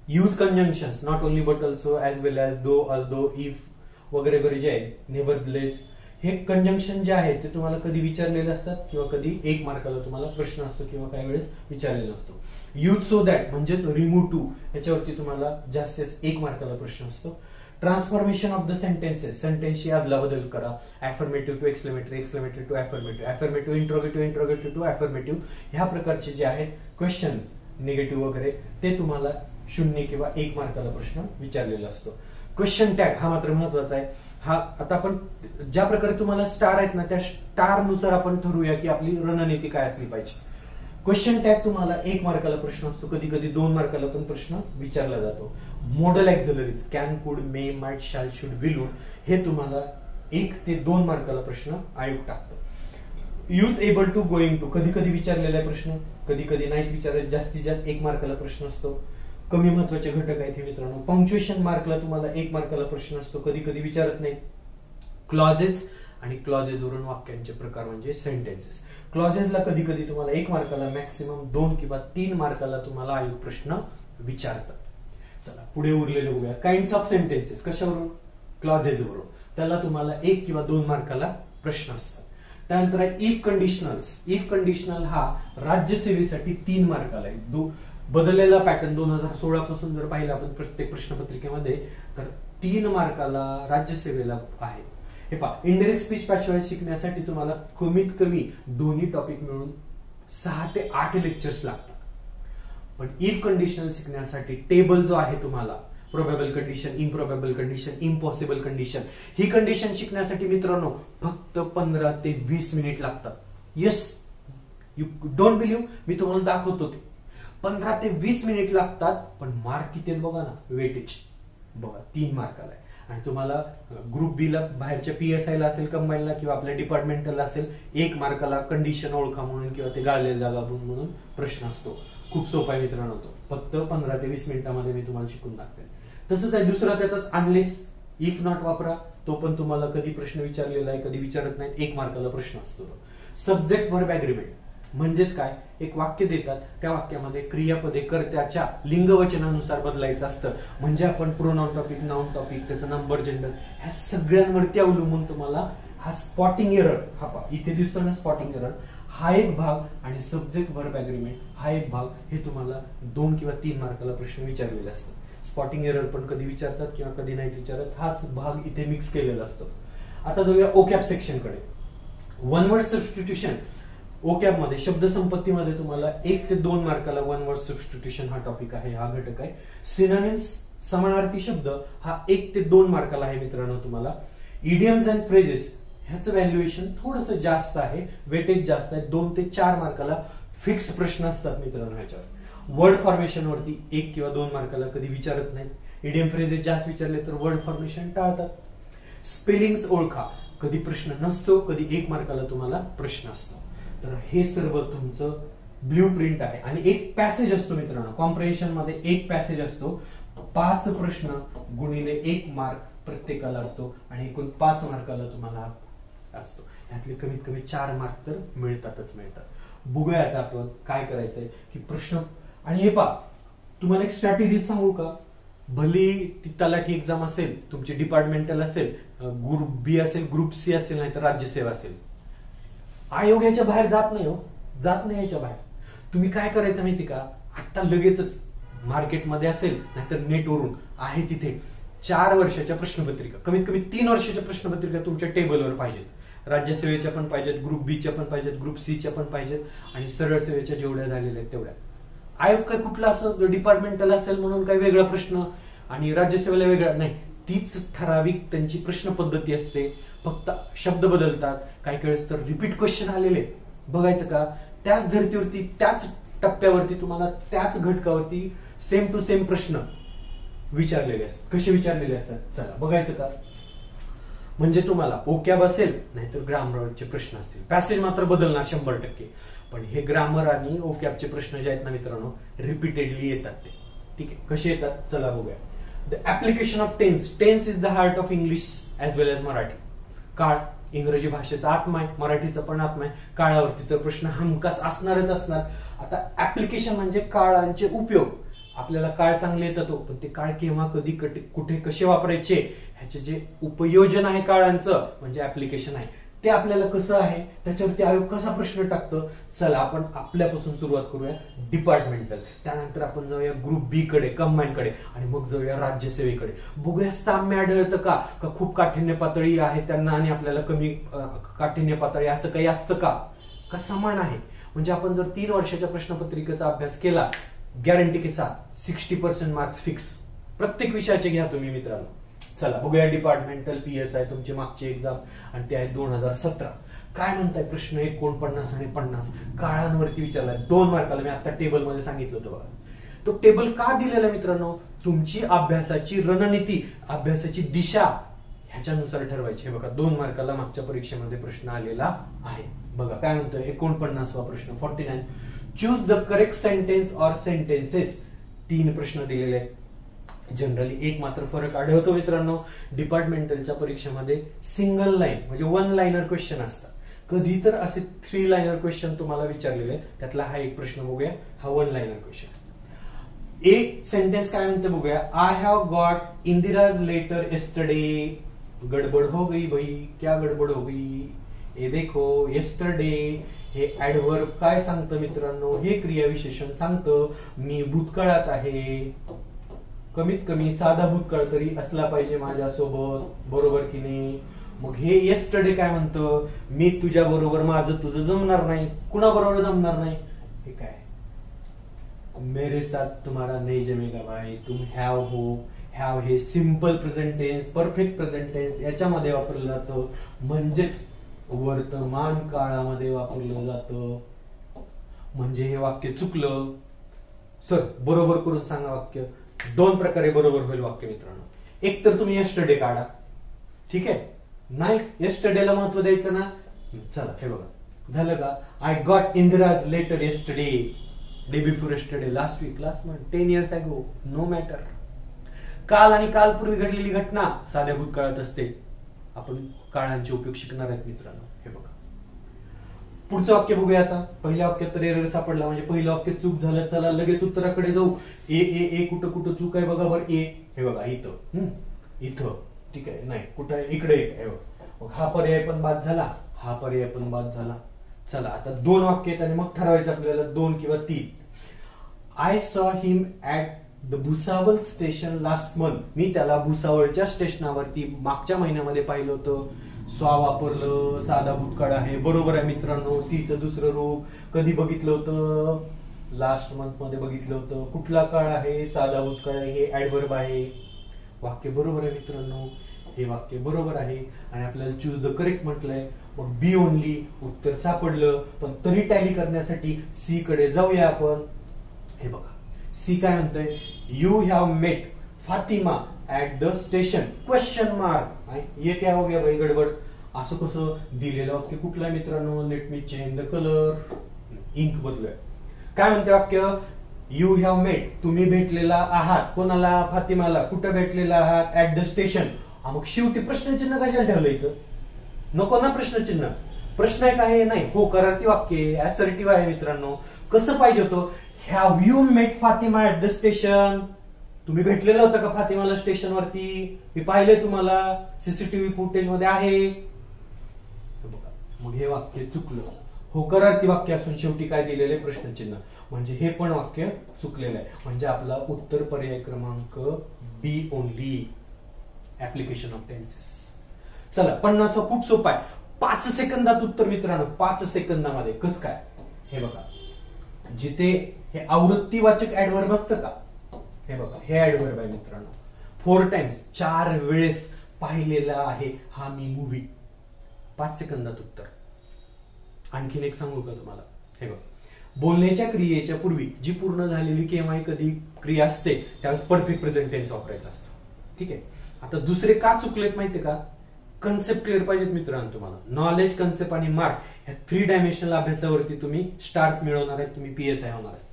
Speaker 1: Use conjunctions, not only but also, as well as, though, although, if वगैरे वगैरे जे आहे, नेव्हरदलेस, हे कंजंक्शन जे आहे ते तुम्हाला कधी विचारलेले असतात किंवा कधी 1 मार्काला तुम्हाला प्रश्न असतो किंवा काही वेळेस विचारलेला असतो. यूज सो दॅट म्हणजेच रिमूव्ह टू, याच्यावरती तुम्हाला जास्तीत 1 मार्काला प्रश्न असतो. ट्रान्सफॉर्मेशन ऑफ द सेंटेन्सेस, सेंटेन्सची अदला बदल करा, affirmative to exclamatory, exclamatory to affirmative, affirmative interrogative, interrogative to affirmative, ह्या प्रकारचे जे आहेत क्वेश्चन निगेटिव्ह वगैरे, ते तुम्हाला 0 किंवा 1 मार्काला प्रश्न विचारलेला असतो. क्वेश्चन टॅग हा मात्र महत्वाचा आहे. हा आता आपण ज्या प्रकारे तुम्हाला स्टार आहेत ना, त्या स्टार नुसार आपण ठरवूया की आपली रणनीती काय असली पाहिजे. क्वेश्चन टॅग तुम्हाला 1 मार्काला प्रश्न असतो, कधी कधी 2 मार्काला पण प्रश्न विचारला जातो. Model auxiliaries, can, could, may, might, shall, should, will, would, हे तुम्हाला 1 ते 2 मार्काला प्रश्न आयोग टाकतो. Use able to, going to, कधी कधी विचारलेला प्रश्न, कधी कधी नाहीत विचारले, जास्तीत जास्त 1 मार्काला प्रश्न असतो. कमी महत्वाचे घटक आहेत हे मित्रांनो. पंक्च्युएशन मार्कला तुम्हाला 1 मार्काला प्रश्न असतो, कधी कधी विचारत नाही. क्लॉजेस आणि क्लॉजेस वरून वाक्यांचे प्रकार म्हणजे सेंटेन्सेस. क्लॉजेसला कधी कधी तुम्हाला 1 मार्काला, मॅक्सिमम 2 किंवा 3 मार्काला तुम्हाला आयोग प्रश्न विचारतात. चला पुढे उरलेले बघूया. काइंड्स ऑफ सेंटेन्सेस, कशावरून? क्लॉजेसवरून. त्याला तुम्हाला 1 किंवा 2 मार्काला प्रश्न असतात. त्यानंतर आहे इफ कंडिशनल्स. इफ कंडिशनल हा राज्यसेवेसाठी 3 मार्काला आहे. बदललेला पॅटर्न 2016 पासून जर पाहिला आपण प्रत्येक प्रश्नपत्रिकेमध्ये, तर 3 मार्काला राज्यसेवेला आहे. हे पहा, इनडायरेक्ट स्पीच, पॅसिव्हाइज शिकण्यासाठी तुम्हाला कमीत कमी दोन्ही टॉपिक मिळून 6 ते 8 लेक्चर्स लागतात. पण इफ कंडिशनल शिकण्यासाठी टेबल जो आहे तुम्हाला, probable condition, improbable condition, impossible condition, ही कंडिशन शिकण्यासाठी मित्रांनो फक्त 15 ते 20 मिनिट लागतात. येस, यू डोंट बिलीव्ह, मी तुम्हाला दाखवतो ते 15 ते 20 मिनिट लागतात. पण मार्क किती आहेत बघा ना, वेटेज बघा 3 मार्काला आहे. आणि तुम्हाला ग्रुप बी ला, बाहेरच्या PSI ला असेल, कंबाईनला किंवा आपल्या डिपार्टमेंटला असेल, 1 मार्काला कंडिशन ओळखा म्हणून किंवा ते गाळलेली जागा म्हणून प्रश्न असतो. खूप सोपा आहे मित्रांनो तो. फक्त 15 ते 20 मिनिटांमध्ये मी तुम्हाला शिकून दाखवेन. तसंच आहे दुसरा त्याचाच अनलेस, इफ नॉट वापरा. तो पण तुम्हाला कधी प्रश्न विचारलेला आहे, कधी विचारत नाहीत, 1 मार्काला प्रश्न असतो. सब्जेक्ट वर्ब अग्रीमेंट म्हणजेच काय, एक वाक्य देतात, त्या वाक्यामध्ये क्रियापदे कर्त्याच्या लिंगवचनानुसार बदलायचं असतं. म्हणजे आपण प्रोनाउन टॉपिक, नाउन टॉपिक, त्याचं नंबर, जेंडर, ह्या सगळ्यांवरती अवलंबून तुम्हाला हा स्पॉटिंग एरर, हा पहा इथे दिसतो ना स्पॉटिंग एरर, हा एक भाग आणि सब्जेक्ट वर्ब अग्रीमेंट हा एक भाग, हे तुम्हाला 2 किंवा 3 मार्काला प्रश्न विचारलेले असतात. स्पॉटिंग एरर पण कधी विचारतात किंवा कधी नाही विचारत, हाच भाग इथे मिक्स केलेला असतो. आता जाऊया ओकॅब सेक्शनकडे. One word substitution. ओकॅब मध्ये, शब्दसंपत्तीमध्ये तुम्हाला 1 ते 2 मार्काला वन वर्ड सबस्टिट्यूशन हा टॉपिक आहे, हा घटक आहे. सिनोनिम्स, समानार्थी शब्द, हा 1 ते 2 मार्काला आहे मित्रांनो तुम्हाला. इडियम्स अँड फ्रेजेस, ह्याचं व्हॅल्युएशन थोडंसं जास्त आहे, वेटेज जास्त आहे, 2 ते 4 मार्काला फिक्स प्रश्न असतात मित्रांनो ह्याच्यावर. वर्ड फॉर्मेशन वरती 1 किंवा 2 मार्काला कधी विचारत नाहीत. इडियम फ्रेजेस जास्त विचारले तर वर्ड फॉर्मेशन टाळतात. स्पेलिंग्स ओळखा, कधी प्रश्न नसतो, कधी 1 मार्काला तुम्हाला प्रश्न असतो. तर हे सर्व तुमचं ब्ल्यू प्रिंट आहे. आणि एक पॅसेज असतो मित्रांनो, कॉम्प्रिहेन्शन मध्ये 1 पॅसेज असतो, 5 प्रश्न गुणिले 1 मार्क प्रत्येकाला असतो आणि एकूण 5 मार्काला तुम्हाला असतो. यातले कमीत कमी 4 मार्क तर मिळतातच मिळतात. बघूया आता आपण काय करायचंय की प्रश्न. आणि हे पहा, तुम्हाला एक स्ट्रॅटेजी सांगू का? भली ती तलाठी एक्झाम असेल, तुमची डिपार्टमेंटल असेल, ग्रुप बी असेल, ग्रुप सी असेल, नाही तर राज्यसेवा असेल, आयोग याच्या बाहेर जात नाही हो, जात नाही याच्या बाहेर. तुम्ही काय करायचं माहिती का? आता लगेचच मार्केटमध्ये असेल नाहीतर नेटवरून आहे तिथे 4 वर्षाच्या प्रश्नपत्रिका, कमीत कमी 3 वर्षाच्या प्रश्नपत्रिका तुमच्या टेबलवर पाहिजेत. राज्यसेवेच्या पण पाहिजेत, ग्रुप बीच्या पण पाहिजेत, ग्रुप सीच्या पण पाहिजेत, आणि सरळ सेवेच्या जेवढ्या झालेल्या आहेत तेवढ्या. आयोग काय कुठला असं डिपार्टमेंटल असेल म्हणून काही वेगळा प्रश्न आणि राज्यसेवेला वेगळा नाही, तीच ठराविक त्यांची प्रश्न पद्धती असते, फक्त शब्द बदलतात. काही वेळेस तर रिपीट क्वेश्चन आलेले बघायचं का? त्याच धर्तीवरती, त्याच टप्प्यावरती तुम्हाला त्याच घटकावरती सेम टू सेम प्रश्न विचारलेले असतात. कसे विचारलेले असतात चला बघायचं का? म्हणजे तुम्हाला ओकॅब असेल नाहीतर ग्रामरचे प्रश्न असतील, पॅसेज मात्र बदलणार 100%, पण हे ग्रामर आणि ओकॅबचे प्रश्न जे आहेत ना मित्रांनो, रिपीटेडली येतात ते. ठीक आहे, कसे येतात चला बघूया. The application of tense. Tense is the heart of English as well as Marathi. काळ इंग्रजी भाषेचा आत्मा आहे, मराठीचा पण आत्मा आहे. काळावरती तर प्रश्न हमखास असणारच असणार. आता ऍप्लिकेशन म्हणजे काळांचे उपयोग. आपल्याला काळ चांगले येतात हो, पण ते काळ केव्हा, कधी, कुठे, कसे वापरायचे ह्याचे जे उपयोजन आहे काळांचं म्हणजे ऍप्लिकेशन आहे, ते आपल्याला कसं आहे, त्याच्यावरती आयोग कसा प्रश्न टाकतो. चला आपण आपल्यापासून सुरुवात करूया डिपार्टमेंटल, त्यानंतर आपण जाऊया ग्रुप बी कडे, कंबाईन कडे, आणि मग जाऊया राज्यसेवेकडे. बघूया साम्य आढळतं का खूप काठिण्य पातळी आहे त्यांना आणि आपल्याला कमी काठिण्य पातळी, असं काही असतं का समान आहे. म्हणजे आपण जर 3 वर्षाच्या प्रश्नपत्रिकेचा अभ्यास केला, गॅरंटी के साथ 60% मार्क्स फिक्स. प्रत्येक विषयाचे घ्या तुम्ही मित्रांनो. चला बघूया डिपार्टमेंटल पीएस आहे तुमची मागची एक्झाम, आणि ते आहे 2017. काय म्हणताय प्रश्न? 49 आणि 50 काळांवरती विचारलाय 2 मार्काला. मी आता टेबल मध्ये सांगितलं होतं बघा. तो टेबल का दिलेला मित्रांनो? तुमची अभ्यासाची रणनीती, अभ्यासाची दिशा ह्याच्यानुसार ठरवायची. हे बघा 2 मार्काला मागच्या परीक्षेमध्ये प्रश्न आलेला आहे. बघा काय म्हणतोय 49वा प्रश्न 49. Choose the correct sentence or sentences. 3 प्रश्न दिलेले आहेत. जनरली एक मात्र फरक आढळतो मित्रांनो, डिपार्टमेंटलच्या परीक्षेमध्ये सिंगल लाईन म्हणजे 1 लाइनर क्वेश्चन असतात. कधी तर असे 3 लाइनर क्वेश्चन तुम्हाला विचारलेले आहेत. त्यातला हा एक प्रश्न बघूया, हा 1 लाइनर क्वेश्चन. एक सेंटेन्स काय म्हणते बघूया. I have got Indira's letter yesterday. गडबड हो गई भाई, क्या गडबड हो गई? ये देखो येस्टरडे हे ऍडव्हर्ब काय सांगतं मित्रांनो? हे क्रियाविशेषण सांगतं. मी भूतकाळात आहे. कमीत कमी साधा भूतकाळ तरी असला पाहिजे माझ्यासोबत, बरोबर की नाही? मग हे येस्टरडे काय म्हणतं? मी तुझ्या बरोबर, माझं तुझं जमणार नाही. कुणा बरोबर जमणार नाही? हे काय? मेरे साथ तुम्हारा नहीं जमेगा भाई. तुम हॅव हो, हॅव हे simple present tense, perfect present tense याच्यामध्ये वापरलं जातं, म्हणजेच वर्तमान काळामध्ये वापरलं जातं. म्हणजे हे वाक्य चुकलं. सर बरोबर करून सांगा वाक्य. 2 प्रकारे बरोबर होईल वाक्य मित्रांनो. एक तर तुम्ही येस्टरडे काढा, ठीक आहे. नाही येस्टरडेला महत्व द्यायचं ना. चला हे बघा झालं का? I got Indira's letter yesterday, day before yesterday, last week, last month, 10 years ago, no matter. काल आणि कालपूर्वी घडलेली घटना साध्या भूतकाळात असते. आपण काळांचे उपयोग शिकणार आहेत मित्रांनो. हे बघा पुढचं वाक्य बघूया आता. पहिल्या वाक्यात तर एरर सापडला, म्हणजे पहिलं वाक्य चूक झालं. चला लगेच उत्तराकडे जाऊ. ए ए ए कुठं कुठं चूक आहे बघा बरं. ए हे बघा इथं, इथं, ठीक आहे. नाही कुठं आहे? इकडे आहे बघा. हा पर्याय पण बाद झाला, हा पर्याय पण बाद झाला. चला आता 2 वाक्य आहेत आणि मग ठरवायचं आपल्याला 2 किंवा 3. I saw him at the Bhusawal station last month. मी त्याला भुसावळच्या स्टेशनावरती मागच्या महिन्यामध्ये पाहिलं होतं. स्वा वापरलं, साधा भूतकाळ आहे, बरोबर आहे मित्रांनो. सीचं दुसरं रूप कधी बघितलं होतं? लास्ट मंथ मध्ये बघितलं होतं. कुठला काळ आहे? साधा भूतकाळ आहे. हे ऍडव्हर्ब आहे. वाक्य बरोबर आहे मित्रांनो, हे वाक्य बरोबर आहे. आणि आपल्याला चूज द करेक्ट म्हटलंय. मग बी ओनली उत्तर सापडलं, पण तरी टॅली करण्यासाठी सी कडे जाऊया आपण. हे बघा सी काय म्हणतंय? You have met Fatima at the station question mark. ये क्या हो गया भाई गडबड? असं कसं? दिलेलं वाक्य कुठलं आहे मित्रांनो? Let me change the colour, ink बदलूया. काय म्हणते वाक्य? यू हॅव मेट, तुम्ही भेटलेला आहात. कोणाला? फातिमाला. कुठं भेटलेला आहात? At the station. मग शेवटी प्रश्नचिन्ह कशाला ठेवलं इथं? नको ना प्रश्नचिन्ह. प्रश्न आहे का? हे नाही, हो करार्थी वाक्य असर्टिव्ह आहे मित्रांनो. कसं पाहिजे होतं? Have you met Fatima at the station? तुम्ही भेटलेलं होतं का फातिमाला स्टेशनवरती? मी पाहिले तुम्हाला, सीसीटीव्ही फुटेज मध्ये आहे. मग हे वाक्य चुकलं. होकारार्थी वाक्य असून शेवटी काय दिलेलं आहे? प्रश्नचिन्ह. म्हणजे हे पण वाक्य चुकलेलं आहे. म्हणजे आपला उत्तर पर्याय क्रमांक बी ओनली, ऍप्लिकेशन ऑफ टेन्सेस. चला 50 खूप सोपा आहे. 5 सेकंदात उत्तर मित्रांनो, 5 सेकंदामध्ये. कस काय? हे बघा, जिथे हे आवृत्तीवाचक ऍडव्हर्ब असतं का, हे बघा हे ऍडव्हर्ब आहे मित्रांनो. 4 टाइम्स, 4 वेळेस पाहिलेला आहे हा मी मूवी. 5 सेकंदात उत्तर. आणखीन एक सांगू का तुम्हाला? हे बघा, बोलण्याच्या क्रियेच्या पूर्वी जी पूर्ण झालेली केव्हाही कधी क्रिया असते त्यावेळेस परफेक्ट प्रेझेंट टेन्स वापरायचा असतो. ठीक आहे. आता दुसरे का चुकलेत माहितीये का? कन्सेप्ट क्लिअर पाहिजेत मित्रांनो तुम्हाला. नॉलेज, कन्सेप्ट आणि मार्क या 3 डायमेन्शनल अभ्यासावरती तुम्ही स्टार्स मिळवणार आहेत, तुम्ही PSI होणार आहेत.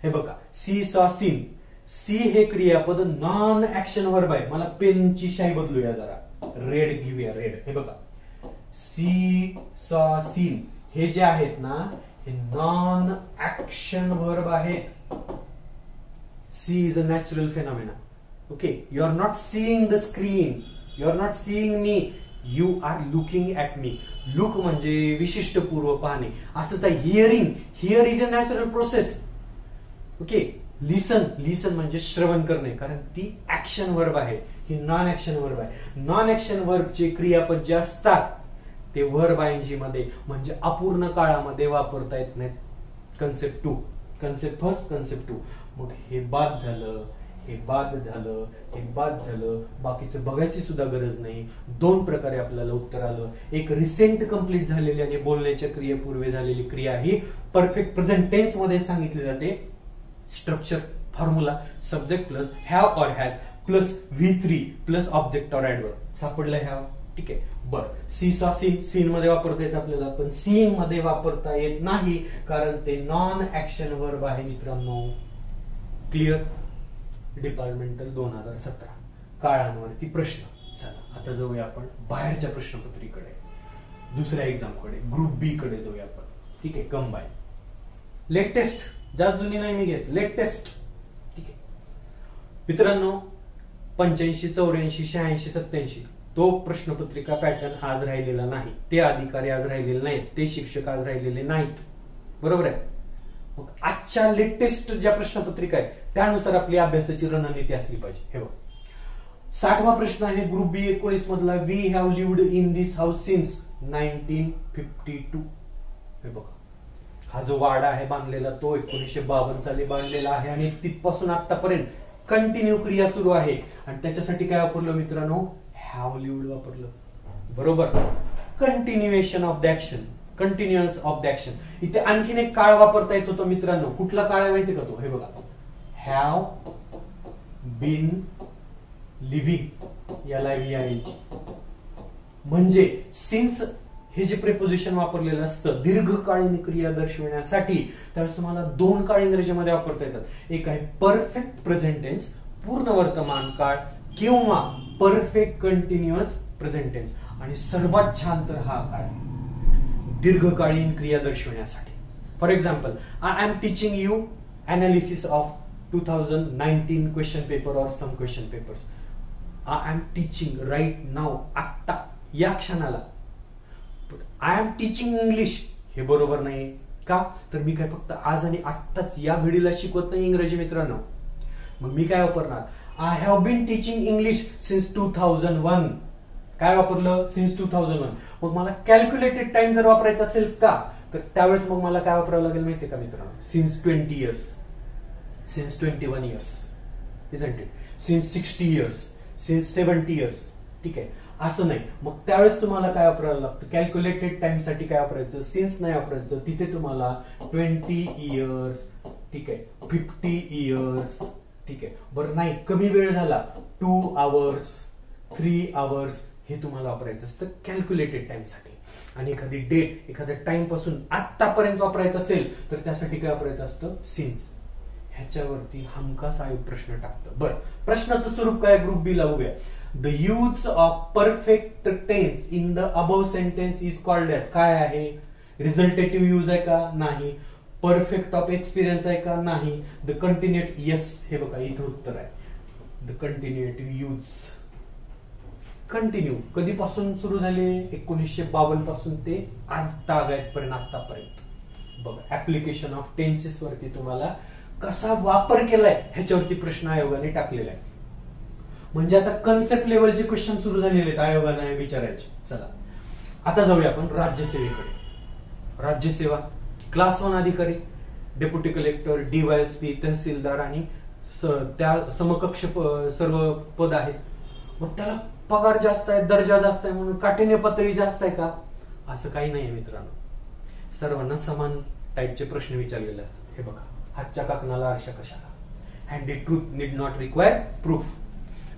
Speaker 1: हे बघा, सी सॉ सीन. सी हे क्रियापद नॉन ऍक्शन वर्ब आहे. मला पेनची शाई बदलूया जरा, रेड घेऊया, रेड. हे बघा, सी सॉ सीन हे जे आहेत ना, हे नॉन ऍक्शन वर्ब आहेत. See is a natural phenomena. Okay, you are not seeing the screen, you are not seeing me, you are looking at me. Look म्हणजे विशिष्ट पूर्व पाहणे, असंच आहे. Hearing, hear is a natural process. Okay, listen, listen म्हणजे श्रवण करणे, कारण ती ऍक्शन वर्ब आहे, ही नॉन ऍक्शन वर्ब आहे. नॉन ऍक्शन वर्बचे क्रियापद जे असतात ते वर्ब आयएनजी मध्ये म्हणजे अपूर्ण काळामध्ये वापरता येत नाहीत. Concept 2, concept first, concept 2. मग हे बाद झालं, हे बाद झालं, हे बाद झालं, बाकीचं बघायची सुद्धा गरज नाही. 2 प्रकारे आपल्याला उत्तर आलं. एक रिसेंट कंप्लीट झालेली आणि बोलण्याच्या क्रियेपूर्वी झालेली क्रिया ही परफेक्ट प्रेझेंट टेन्स मध्ये सांगितली जाते. Structure formula subject plus have or has plus V3 plus object or adverb. सापडलं हॅव. ठीक आहे. बरं, सी सॉ सीन, सीन मध्ये वापरता येत आपल्याला, पण सीन मध्ये वापरता येत नाही कारण ते नॉन ऍक्शन वर्ब आहे मित्रांनो. क्लिअर? डिपार्टमेंटल 2017 काळांवरती प्रश्न. चला आता जाऊया आपण बाहेरच्या प्रश्नपत्रिकेकडे, दुसऱ्या एक्झामकडे, ग्रुप बी कडे जाऊया आपण. ठीक आहे. कंबाईन लेटेस्ट, जास्त जुनी नाही मी घेत, लेटेस्ट. ठीक आहे मित्रांनो, 85, 84, 86, 87 तो प्रश्नपत्रिका पॅटर्न आज राहिलेला नाही. ते अधिकारी आज राहिलेले नाहीत, ते शिक्षक आज राहिलेले नाहीत. बरोबर आहे. मग आजच्या लेटेस्ट ज्या प्रश्नपत्रिका आहेत त्यानुसार आपली अभ्यासाची रणनीती असली पाहिजे. हे बघ, 60वा प्रश्न आहे ग्रुप बी 19 मधला. We have lived in this house since 1952. हे बघा, हा जो वाडा आहे बांधलेला तो 1952 साली बांधलेला आहे आणि तिथपासून आतापर्यंत कंटिन्यू क्रिया सुरू आहे. आणि त्याच्यासाठी काय वापरलं मित्रांनो? हॅव लिव्ड वापरलं. बरोबर. Continuation of the action, continuance of the action. इथे आणखीन एक काळ वापरता येत होतो मित्रांनो. कुठला काळ आहे माहिती का तो? हे बघा, हॅव बीन लिव्हिंग, LIVING. म्हणजे सिन्स हे जे प्रिपोजिशन वापरलेलं असतं दीर्घकालीन क्रिया दर्शविण्यासाठी, त्यावेळेस तुम्हाला 2 काळ इंग्रजीमध्ये वापरता येतात. एक आहे परफेक्ट प्रेझेंट टेन्स, पूर्ण वर्तमान काळ, किंवा परफेक्ट कंटिन्युअस प्रेझेंट टेन्स. आणि सर्वात छान तर हा काळ दीर्घकालीन क्रिया दर्शविण्यासाठी. For example, I am teaching you analysis of 2019 question paper और some question papers. I am teaching right now, आत्ता, या क्षणाला. आय एम टीचिंग इंग्लिश हे बरोबर नाही. का? तर मी काय फक्त आज आणि आत्ताच या घडीला शिकवत नाही इंग्रजी मित्रांनो. मग मी काय वापरणार? I have been teaching English since 2001. काय वापरलं? सिन्स 2001. मग मला कॅल्क्युलेटेड टाइम जर वापरायचा असेल का, तर त्यावेळेस मग मला काय वापरावं लागेल माहितीये का मित्रांनो? Since 20 years, since 21 years, isn't it? Since 60 years, since 70 years. ठीक आहे. असं नाही. मग त्यावेळेस तुम्हाला काय वापरायला लागतं? कॅल्क्युलेटेड टाइम साठी काय वापरायचं? सिन्स नाही वापरायचं. तिथे तुम्हाला 20 इयर्स, ठीक आहे, 50 इयर्स. ठीक आहे. बरं, नाही कमी वेळ झाला, 2 आवर्स, 3 आवर्स, हे तुम्हाला वापरायचं असतं कॅल्क्युलेटेड टाइम साठी. आणि एखादी डेट, एखाद्या टाइम पासून आतापर्यंत वापरायचं असेल तर त्यासाठी काय वापरायचं असतं? सिन्स. ह्याच्यावरती हमखास आयोग प्रश्न टाकतं. बरं, प्रश्नाचं स्वरूप काय? ग्रुप बी ला बघूया. The use of perfect tense in the above sentence is called as. काय आहे? रिझल्टेटिव्ह यूज आहे का? नाही. परफेक्ट ऑफ एक्सपिरियन्स आहे का? नाही. द कंटिन्युएट, येस, हे बघा इथं उत्तर आहे. The कंटिन्युएटिव्ह use. कंटिन्यू कधीपासून सुरू झाले? 1952 पासून ते आज तागायतपर्यंत, आतापर्यंत. बघा ऍप्लिकेशन ऑफ टेन्सेस वरती तुम्हाला कसा वापर केलाय ह्याच्यावरती प्रश्न आयोगाने टाकलेला आहे. म्हणजे आता कन्सेप्ट लेवलचे क्वेश्चन सुरू झालेले आहेत आयोगाने विचारायचे. चला आता जाऊया आपण राज्यसेवेकडे. राज्यसेवा क्लास 1 अधिकारी, डेप्युटी कलेक्टर, डीवायएसपी, तहसीलदार आणि त्या समकक्ष सर्व पद आहेत. मग त्याला पगार जास्त आहे, दर्जा जास्त आहे म्हणून काठिण्य पातळी जास्त आहे का? असं काही नाहीये मित्रांनो. सर्वांना समान टाईपचे प्रश्न विचारलेले असतात. हे बघा, हातच्या काकणाला आरशा कशाला, handy truth need not require proof.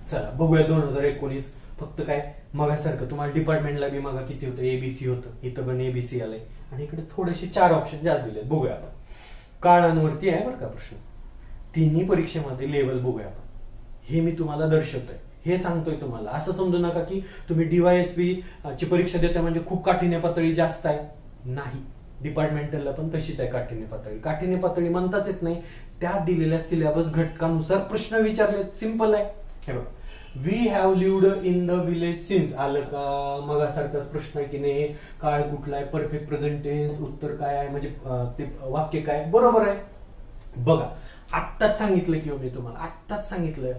Speaker 1: चला बघूया 2019. फक्त काय मगासारखं तुम्हाला डिपार्टमेंटला बी मागा किती होतं? एबीसी होतं. इथं पण एबीसी आलंय आणि इकडे थोडेसे 4 ऑप्शन जास्त दिले. बघूया आपण. काळांवरती आहे बरं का प्रश्न. तिन्ही परीक्षेमध्ये लेवल बघूया आपण. हे मी तुम्हाला दर्शवतोय, हे सांगतोय तुम्हाला. असं समजू नका की तुम्ही डीवायएसपी ची परीक्षा देता म्हणजे खूप काठिण्य पातळी जास्त आहे. नाही, डिपार्टमेंटलला पण तशीच आहे काठिण्य पातळी. काठिण्य पातळी म्हणताच येत नाही, त्या दिलेल्या सिलेबस घटकानुसार प्रश्न विचारले. सिंपल आहे. हे बघा, we have lived in the village since. आलं का? मगासारखाच प्रश्न आहे की नाही. काळ कुठला आहे? Perfect present tense. उत्तर काय आहे? म्हणजे ते वाक्य काय? बरोबर आहे. बघा, आत्ताच सांगितलं किंवा मी तुम्हाला आत्ताच सांगितलं,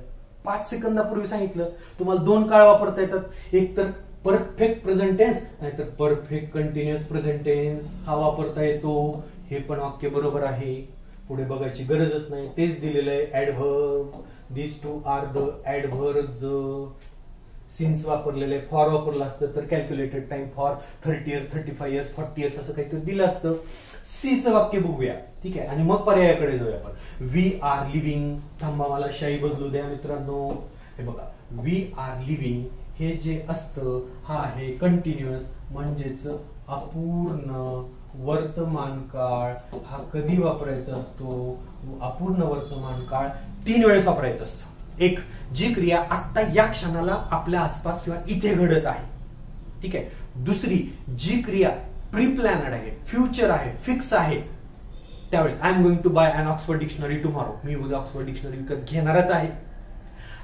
Speaker 1: 5 सेकंदापूर्वी सांगितलं, तुम्हाला 2 काळ वापरता येतात. एक तर परफेक्ट प्रेझेंट टेन्स, नाहीतर परफेक्ट कंटिन्युअस प्रेझेंट टेन्स हा वापरता येतो. हे पण वाक्य बरोबर आहे, पुढे बघायची गरजच नाही. तेच दिलेलं आहे. Adverb, this two are the adverb. Since वापरलेलं आहे. फॉर वापरलं असतं तर calculated time for 30 years, 35 years, 40 years असं काहीतरी दिलं असतं. सीचं वाक्य बघूया, ठीक आहे, आणि मग पर्यायाकडे जाऊया आपण. We are living. थांबा, मला शाई बदलू द्या मित्रांनो. हे बघा, वी आर लिव्हिंग हे जे असतं हा आहे कंटिन्युअस, म्हणजेच अपूर्ण वर्तमान काळ. हा कधी वापरायचा असतो? अपूर्ण वर्तमान काळ 3 वेळेस वापरायचा असतो. एक, जी क्रिया आता या क्षणाला आपल्या आसपास किंवा इथे घडत आहे, ठीक आहे. दुसरी, जी क्रिया प्री प्लॅनड आहे, फ्युचर आहे, फिक्स आहे. त्यावेळेस I am going to buy an Oxford dictionary tomorrow. मी उद्या ऑक्सफर्ड डिक्शनरी विकत घेणारच आहे.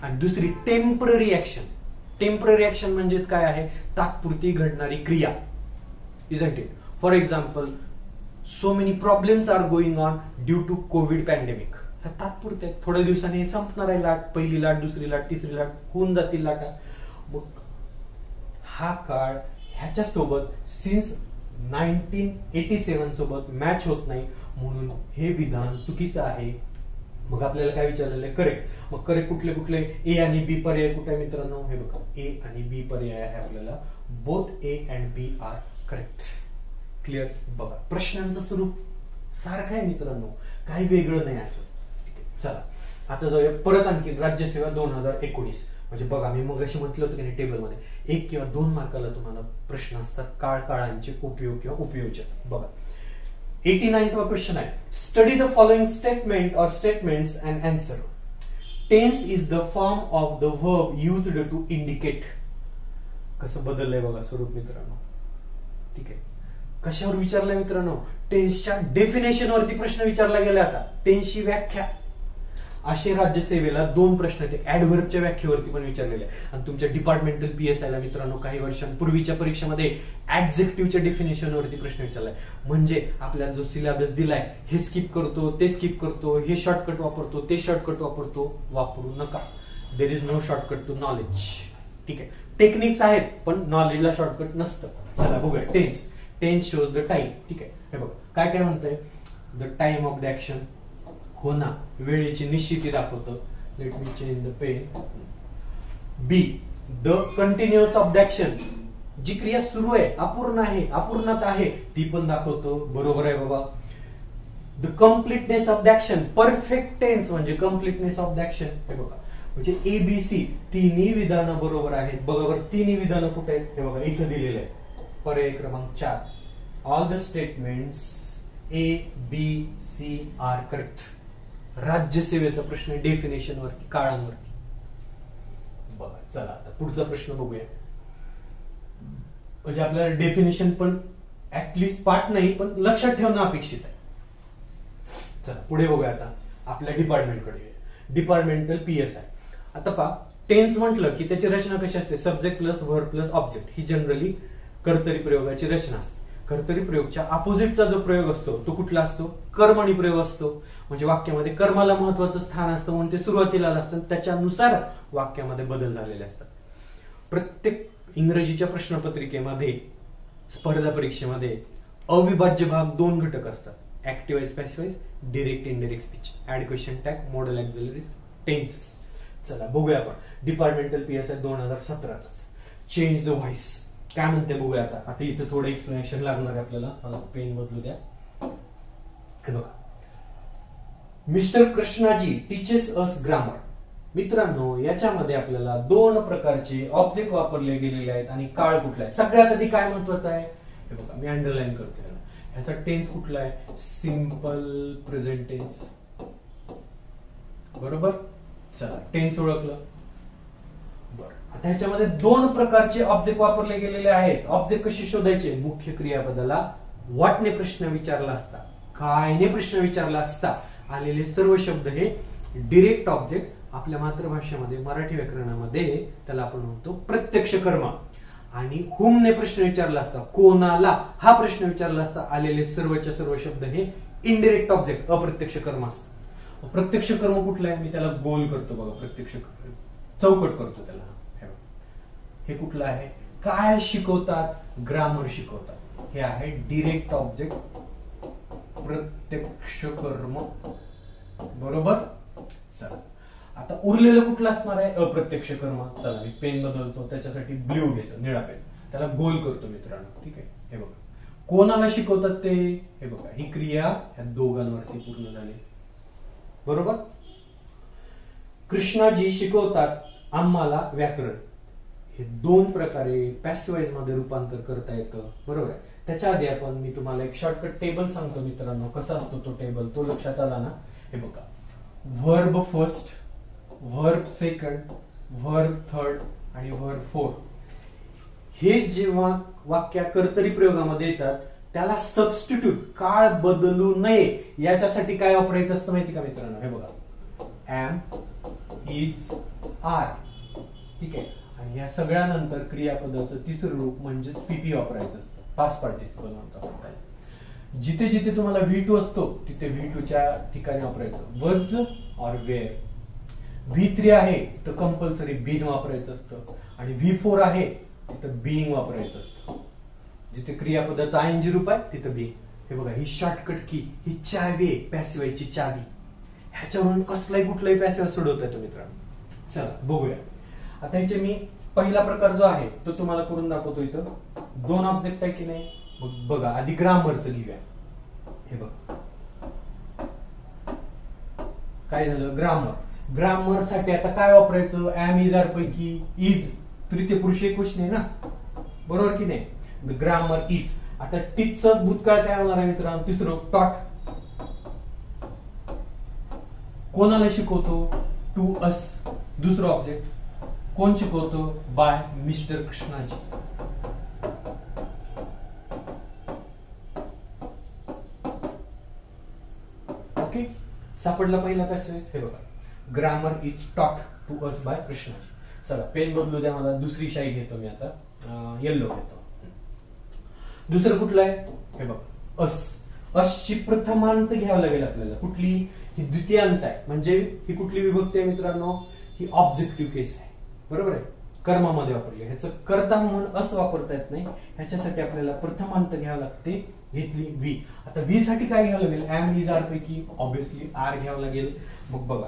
Speaker 1: आणि दुसरी टेम्पररी ऍक्शन. टेम्पररी ऍक्शन म्हणजेच काय आहे? तात्पुरती घडणारी क्रिया. Isn't it? For example, so many problems are going on due to Covid pandemic. ह्या तात्पुरत्या आहेत. थोड्या दिवसांनी हे संपणार आहे लाट. पहिली लाट, दुसरी लाट, तिसरी लाट होऊन जातील लाटा. मग हा काळ ह्याच्यासोबत सिन्स 1987 सोबत मॅच होत नाही, म्हणून हे विधान चुकीचं आहे. मग आपल्याला काय विचारलेलं आहे? करेक्ट. मग करेक्ट कुठले कुठले? ए आणि बी पर्याय कुठे आहे मित्रांनो? हे बघा, ए आणि बी पर्याय आहे आपल्याला. Both A and B are correct. Clear? बघा, प्रश्नांचं स्वरूप सारखं आहे मित्रांनो, काही वेगळं नाही असं. ठीक आहे, चला आता जाऊया परत आणखी राज्यसेवा 2019. म्हणजे बघा, मी मग अशी म्हटलं होतं की नाही टेबलमध्ये 1 किंवा 2 मार्काला तुम्हाला प्रश्न असतात काळ काळांचे उपयोग किंवा उपयोजक. बघा, 89वा क्वेश्चन आहे. स्टडी द फॉलोइंग स्टेटमेंट और statements and answer. Tense is the form of the verb used to indicate. कसं बदललंय बघा स्वरूप मित्रांनो. ठीक आहे, कशावर विचारलंय मित्रांनो? टेन्सच्या डेफिनेशन वरती प्रश्न विचारला गेला. आता टेन्सची व्याख्या. असे राज्यसेवेला 2 प्रश्न ते ऍडव्हर्बच्या व्याख्येवरती पण विचारलेले आहे. आणि तुमच्या डिपार्टमेंटल पीएसआयला मित्रांनो काही वर्षांपूर्वीच्या परीक्षेमध्ये ऍडजेक्टिव्हच्या डेफिनेशन वरती प्रश्न विचारलाय. म्हणजे आपल्याला जो सिलेबस दिलाय हे स्किप करतो, ते स्किप करतो, हे शॉर्टकट वापरतो, ते शॉर्टकट वापरतो. वापरू नका. There is no shortcut to knowledge. ठीक आहे, टेक्निक्स आहेत पण नॉलेजला शॉर्टकट नसतं. चला बघूया. Tense. Tense shows the time. ठीक आहे, हे बघ काय काय म्हणतंय? The time of the action. हो ना, वेळेची निश्चिती दाखवतं. Let me change the pen. B, the continuous of the action. जी क्रिया सुरू आहे, अपूर्ण आहे, अपूर्णता आहे, ती पण दाखवतो. बरोबर आहे बाबा. The completeness of the action. Perfect tense म्हणजे कम्प्लिटनेस ऑफ द ऍक्शन. हे बघा, म्हणजे एबीसी तिन्ही विधानं बरोबर आहेत. बघा बरं, तिन्ही विधानं कुठे आहेत? हे बघा इथं दिलेलं आहे. पर्याय क्रमांक 4. All the statements A B C are correct. राज्यसेवेचा प्रश्न डेफिनेशन वरती, काळांवरती. बघा, चला आता पुढचा प्रश्न बघूया. म्हणजे आपल्याला डेफिनेशन पण ऍटलिस्ट पाठ नाही पण लक्षात ठेवणं अपेक्षित आहे. चला पुढे बघूया आता आपल्या डिपार्टमेंटकडे. Departmental PSI. आता पहा, टेन्स म्हटलं की त्याची रचना कशी असते, subject plus verb plus object. ही जनरली कर्तरी प्रयोगाची रचना असते. कर्तरी प्रयोगच्या अपोजिटचा जो प्रयोग असतो तो कुठला असतो, कर्मणी प्रयोग असतो. म्हणजे वाक्यामध्ये कर्माला महत्वाचं स्थान असतं म्हणून ते सुरुवातीला असतं, त्याच्यानुसार वाक्यामध्ये बदल झालेले असतात. प्रत्येक इंग्रजीच्या प्रश्नपत्रिकेमध्ये, स्पर्धा परीक्षेमध्ये अविभाज्य भाग 2 घटक असतात, active voice, passive voice, direct indirect speech, add question tag, model auxiliaries, tenses. चला बघूया आपण डिपार्टमेंटल PSI 2017चा चेंज द व्हॉइस काय म्हणते बघूया आता. आता इथे थोडं एक्सप्लेनेशन लागणार आहे आपल्याला. मला पेन बदलू द्या. हे बघा, mister Krishnaji teaches us grammar. मित्रांनो, याच्यामध्ये आपल्याला 2 प्रकारचे ऑब्जेक्ट वापरले गेलेले आहेत आणि काळ कुठला आहे. सगळ्यात आधी काय महत्वाचं आहे, हे बघा मी अंडरलाईन करतोय. ह्याचा टेन्स कुठला आहे, सिंपल प्रेझेंट टेन्स. बरोबर. चला टेन्स ओळखलं. बरं, आता ह्याच्यामध्ये 2 प्रकारचे ऑब्जेक्ट वापरले गेलेले आहेत. ऑब्जेक्ट कसे शोधायचे, मुख्य क्रियापदाला व्हॉट ने प्रश्न विचारला असता, काय ने प्रश्न विचारला असता आलेले सर्व शब्द हे डिरेक्ट ऑब्जेक्ट. आपल्या मातृभाषेमध्ये मराठी व्याकरणामध्ये त्याला आपण म्हणतो प्रत्यक्ष कर्म. आणि हुम ने प्रश्न विचारला असता, कोणाला हा प्रश्न विचारला असता आलेले सर्वच्या सर्व शब्द हे इनडिरेक्ट ऑब्जेक्ट, अप्रत्यक्ष कर्म असतात. प्रत्यक्ष कर्म कुठलं आहे, मी त्याला गोल करतो बघा, प्रत्यक्ष चौकट करतो त्याला. हे कुठलं आहे, काय शिकवतात, ग्रामर शिकवतात. हे आहे डिरेक्ट ऑब्जेक्ट, प्रत्यक्ष कर्म. बरोबर. चला आता उरलेलं कुठलं असणार आहे, अप्रत्यक्ष कर्म. चला मी पेन बदलतो, त्याच्यासाठी ब्ल्यू घेतो, निळा पेन, त्याला गोल करतो मित्रांनो. ठीक आहे. हे बघा, कोणाला शिकवतात ते, हे बघा ही क्रिया ह्या दोघांवरती पूर्ण झाली. बरोबर. कृष्णाजी शिकवतात आम्हाला व्याकरण. हे 2 प्रकारे पॅसिव्हाइज मध्ये रूपांतर करता येतं. बरोबर आहे. त्याच्या आधी मी तुम्हाला एक शॉर्टकट टेबल सांगतो मित्रांनो, कसा असतो तो टेबल, तो लक्षात आला ना. हे बघा, verb first, verb second, verb third आणि व्हर्ब फोर्थ. हे जेव्हा वाक्या कर्तरी प्रयोगामध्ये येतात त्याला सबस्टिट्यूट, काळ बदलू नये याच्यासाठी काय वापरायचं असतं माहिती का मित्रांनो. हे बघा, एम, इज, आर. ठीक आहे. आणि या सगळ्यानंतर क्रियापदाचं तिसरं रूप म्हणजे PP वापरायचं असतं, पास्ट पार्टिसिपल म्हणतो आपण. जिथे जिथे तुम्हाला V2 असतो तिथे V2च्या ठिकाणी वापरायचं वर्ज ऑर वेअर. V3 आहे तर कंपल्सरी बीन वापरायचं असतं आणि V4 आहे तिथं बीइंग वापरायचं असतं. जिथे क्रियापदाचा ING रूप आहे तिथं बीइंग. हे बघा, ही शॉर्टकट की, ही चावी आहे पॅसिव्हाइजची चावी. ह्याच्यावरून कसलाही कुठलाही पॅसिव्ह सोडवता येतो मित्रांनो. चला बघूया आता. ह्याचे मी पहिला प्रकार जो आहे तो तुम्हाला करून दाखवतो. इथं 2 ऑब्जेक्ट आहे की नाही. बघा आधी ग्रामरचं घेऊया. हे बघा काय झालं, ग्रामर. ग्रामर साठी आता काय वापरायचं, एम, इज, आर पैकी इज तृतीय पुरुष एकवचन आहे ना. बरोबर की नाही. Grammar is. आता टीचचं भूतकाळ काय होणार आहे मित्रांनो, तिसरं टॉट. कोणाला शिकवतो, टू अस. दुसरं ऑब्जेक्ट कोण शिकवतो, बाय मिस्टर कृष्णाजी. ओके, सापडला पहिला पॅसेज. हे बघा, ग्रामर इज टॉट टू अस बाय कृष्णाजी. चला पेन बदलू द्या मला, दुसरी शाई घेतो मी आता, येल्लो घेतो. दुसरं कुठलं आहे, हे बघ, अस. असची प्रथमांत घ्यावं लागेल आपल्याला. कुठली, ही द्वितीयांत आहे. म्हणजे ही कुठली विभक्ती आहे मित्रांनो, ही ऑब्जेक्टिव्ह केस आहे. बरोबर आहे, कर्मामध्ये वापरली. ह्याचं कर्ता म्हणून असं वापरता येत नाही, ह्याच्यासाठी आपल्याला प्रथमांत घ्यावं लागते. घेतली व्ही. आता व्ही साठी काय घ्यावं लागेल, एम, इज, आर पैकी ऑब्विसली आर घ्यावं लागेल. मग बघा,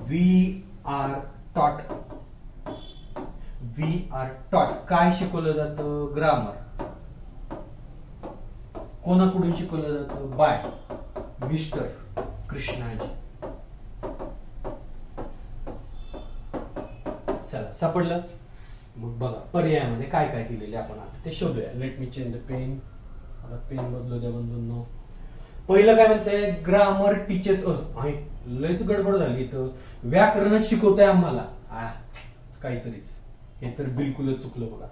Speaker 1: वी आर टॉट. वी आर टॉट काय शिकवलं जातं, ग्रामर. कोणाकडून शिकवलं जातं, बाय मिस्टर कृष्णाजी. चला सापडलं. मग बघा पर्यायामध्ये काय काय दिलेले आपण आता ते शोधूया. Let me change the pen. आता पेन बदलू द्या बंधूंनो. पहिलं काय म्हणतंय, ग्रामर टीचर्स अस. लयच गडबड झाली इथं, व्याकरणच शिकवतंय आम्हाला. काहीतरीच, हे तर बिलकुलच चुकलं बघा.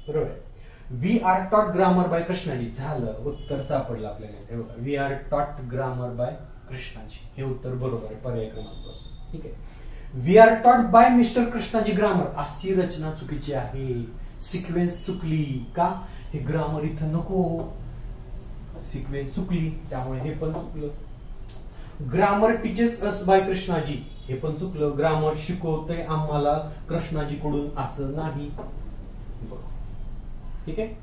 Speaker 1: बरोबर आहे. We are taught grammar by Krishnaji. झालं, उत्तर सापडलं आपल्याला. We are taught grammar by Krishnaji, हे उत्तर बरोबर आहे, पर्याय क्रमांक. ठीक आहे. We are taught by mister Krishnaji grammar, अशी रचना चुकीची आहे. सिक्वेन्स चुकली का, हे ग्रामर इथं नको, सिक्वेन्स चुकली त्यामुळे हे पण चुकलं. Grammar teaches us by Krishnaji, हे पण चुकलं. ग्रामर शिकवतंय आम्हाला कृष्णाजीकडून, असं नाही. ठीक आहे.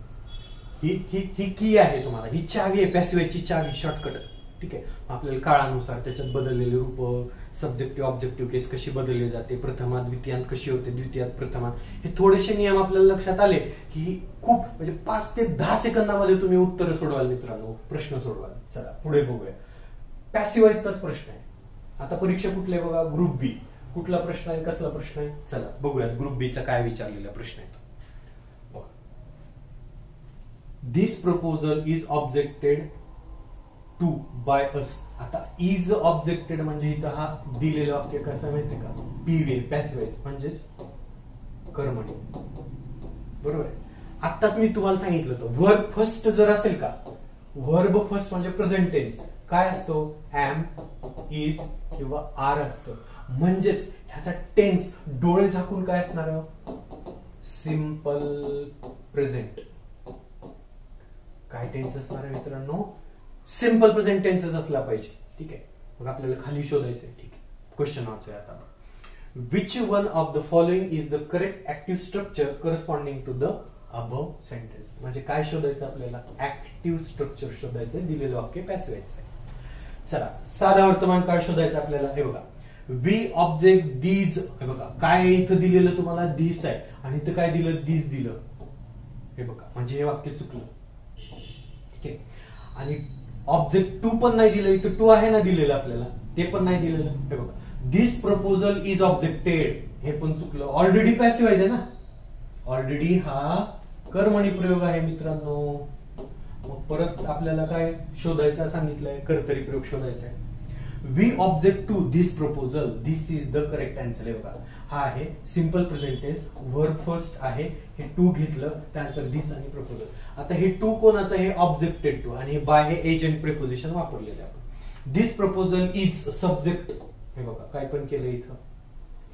Speaker 1: ही की आहे तुम्हाला, ही चावी आहे, पॅसिव्हची चावी, शॉर्टकट. ठीक आहे. आपल्याला काळानुसार त्याच्यात बदललेले रूप, सब्जेक्टिव्ह ऑब्जेक्टिव्ह केस कशी बदलली जाते, प्रथमात द्वितीयांत कशी होते, द्वितीयात प्रथमात, हे थोडेसे नियम आपल्याला लक्षात आले की खूप म्हणजे 5 ते 10 सेकंदामध्ये तुम्ही उत्तर सोडवाल मित्रांनो, प्रश्न सोडवाल. चला पुढे बघूया. पॅसिव्हचाच प्रश्न आहे. आता परीक्षा कुठले बघा, ग्रुप बी. कुठला प्रश्न आहे, कसला प्रश्न आहे, चला बघूया ग्रुप बी चा काय विचारलेला प्रश्न आहे. This proposal is objected to by us. आता इज ऑब्जेक्टेड म्हणजे इथं हा दिलेलं वाक्य कसं माहितीये का, पीव्ही पॅसिव्ह म्हणजेच कर्मणी. बरोबर आहे. आताच मी तुम्हाला सांगितलं होतं, वर्ब फर्स्ट जर असेल का, वर्ब फर्स्ट म्हणजे प्रेझेंट टेन्स काय असतो, एम, इज किंवा आर असतं. म्हणजेच ह्याचा टेन्स डोळे झाकून काय असणार, सिंपल प्रेझेंट. काय टेन्स असणार आहे मित्रांनो, सिंपल प्रेझेंट टेन्सेस असला पाहिजे. ठीक आहे. मग आपल्याला खाली शोधायचंय. ठीक आहे. क्वेश्चन वाचूया आता. Which one of the following is the correct active structure corresponding to the above sentence. म्हणजे काय शोधायचं आपल्याला, ऍक्टिव्ह स्ट्रक्चर शोधायचं, दिलेलं वाक्य पॅसिव्ह आहे. चला साधा वर्तमान काळ शोधायचं आपल्याला. हे बघा, वी ऑब्जेक्ट दीज. हे बघा काय इथं दिलेलं तुम्हाला, दिस आहे, आणि इथं काय दिलं, दिस दिलं. हे बघा म्हणजे हे वाक्य चुकलं. ठीक आहे. आणि ऑब्जेक्ट टू पण नाही दिलं, इथं टू आहे ना दिलेलं आपल्याला, ते पण नाही दिलेलं. हे बघा, दिस प्रपोजल इज ऑब्जेक्टेड, हे पण चुकलं. ऑलरेडी पॅसिव्ह आहे ना, ऑलरेडी हा कर्मणी प्रयोग आहे मित्रांनो. मग परत आपल्याला काय शोधायचं सांगितलंय, कर्तरी प्रयोग शोधायचा आहे. We object to this proposal, this is the correct answer. हे बघा हा आहे simple present tense, verb first आहे, हे टू घेतलं, त्यानंतर दिस आणि प्रपोजल. आता हे टू कोणाचं, हे ऑब्जेक्टेड टू, आणि हे बाय हे एजंट प्रिपोजिशन वापरलेलं आपण. दिस प्रपोजल इज सब्जेक्ट. हे बघा काय पण केलं इथं,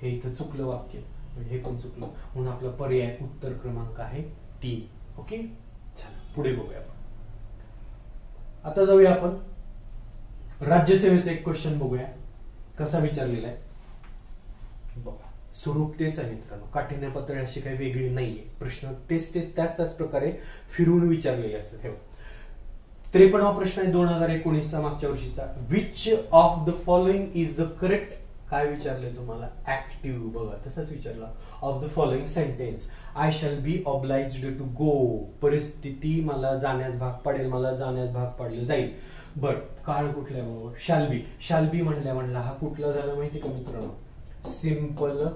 Speaker 1: हे इथं चुकलं वाक्य, हे पण चुकलं, म्हणून आपला पर्याय उत्तर क्रमांक आहे 3. ओके. चला पुढे बघूया आपण. आता जाऊया आपण राज्यसेवेचा एक क्वेश्चन बघूया कसा विचारलेला आहे. बघा स्वरूप तेच आहे मित्रांनो, काठिण्य पातळी अशी काही वेगळी नाहीये. प्रश्न तेच त्याच प्रकारे फिरून विचारलेले असतात. हे 53वा प्रश्न आहे 2019चा, मागच्या वर्षीचा. Which of the following is the correct, काय विचारलंय तुम्हाला, ऍक्टिव्ह. बघा तसंच विचारला. Of the following sentence, I shall be obliged to go. परिस्थिती मला जाण्यास भाग पाडेल, मला जाण्यास भाग पाडलं जाईल. बट काळ कुठल्या बरोबर, शॅल बी. शॅल बी म्हणल्या हा कुठला झाला माहिती का मित्रांनो, simple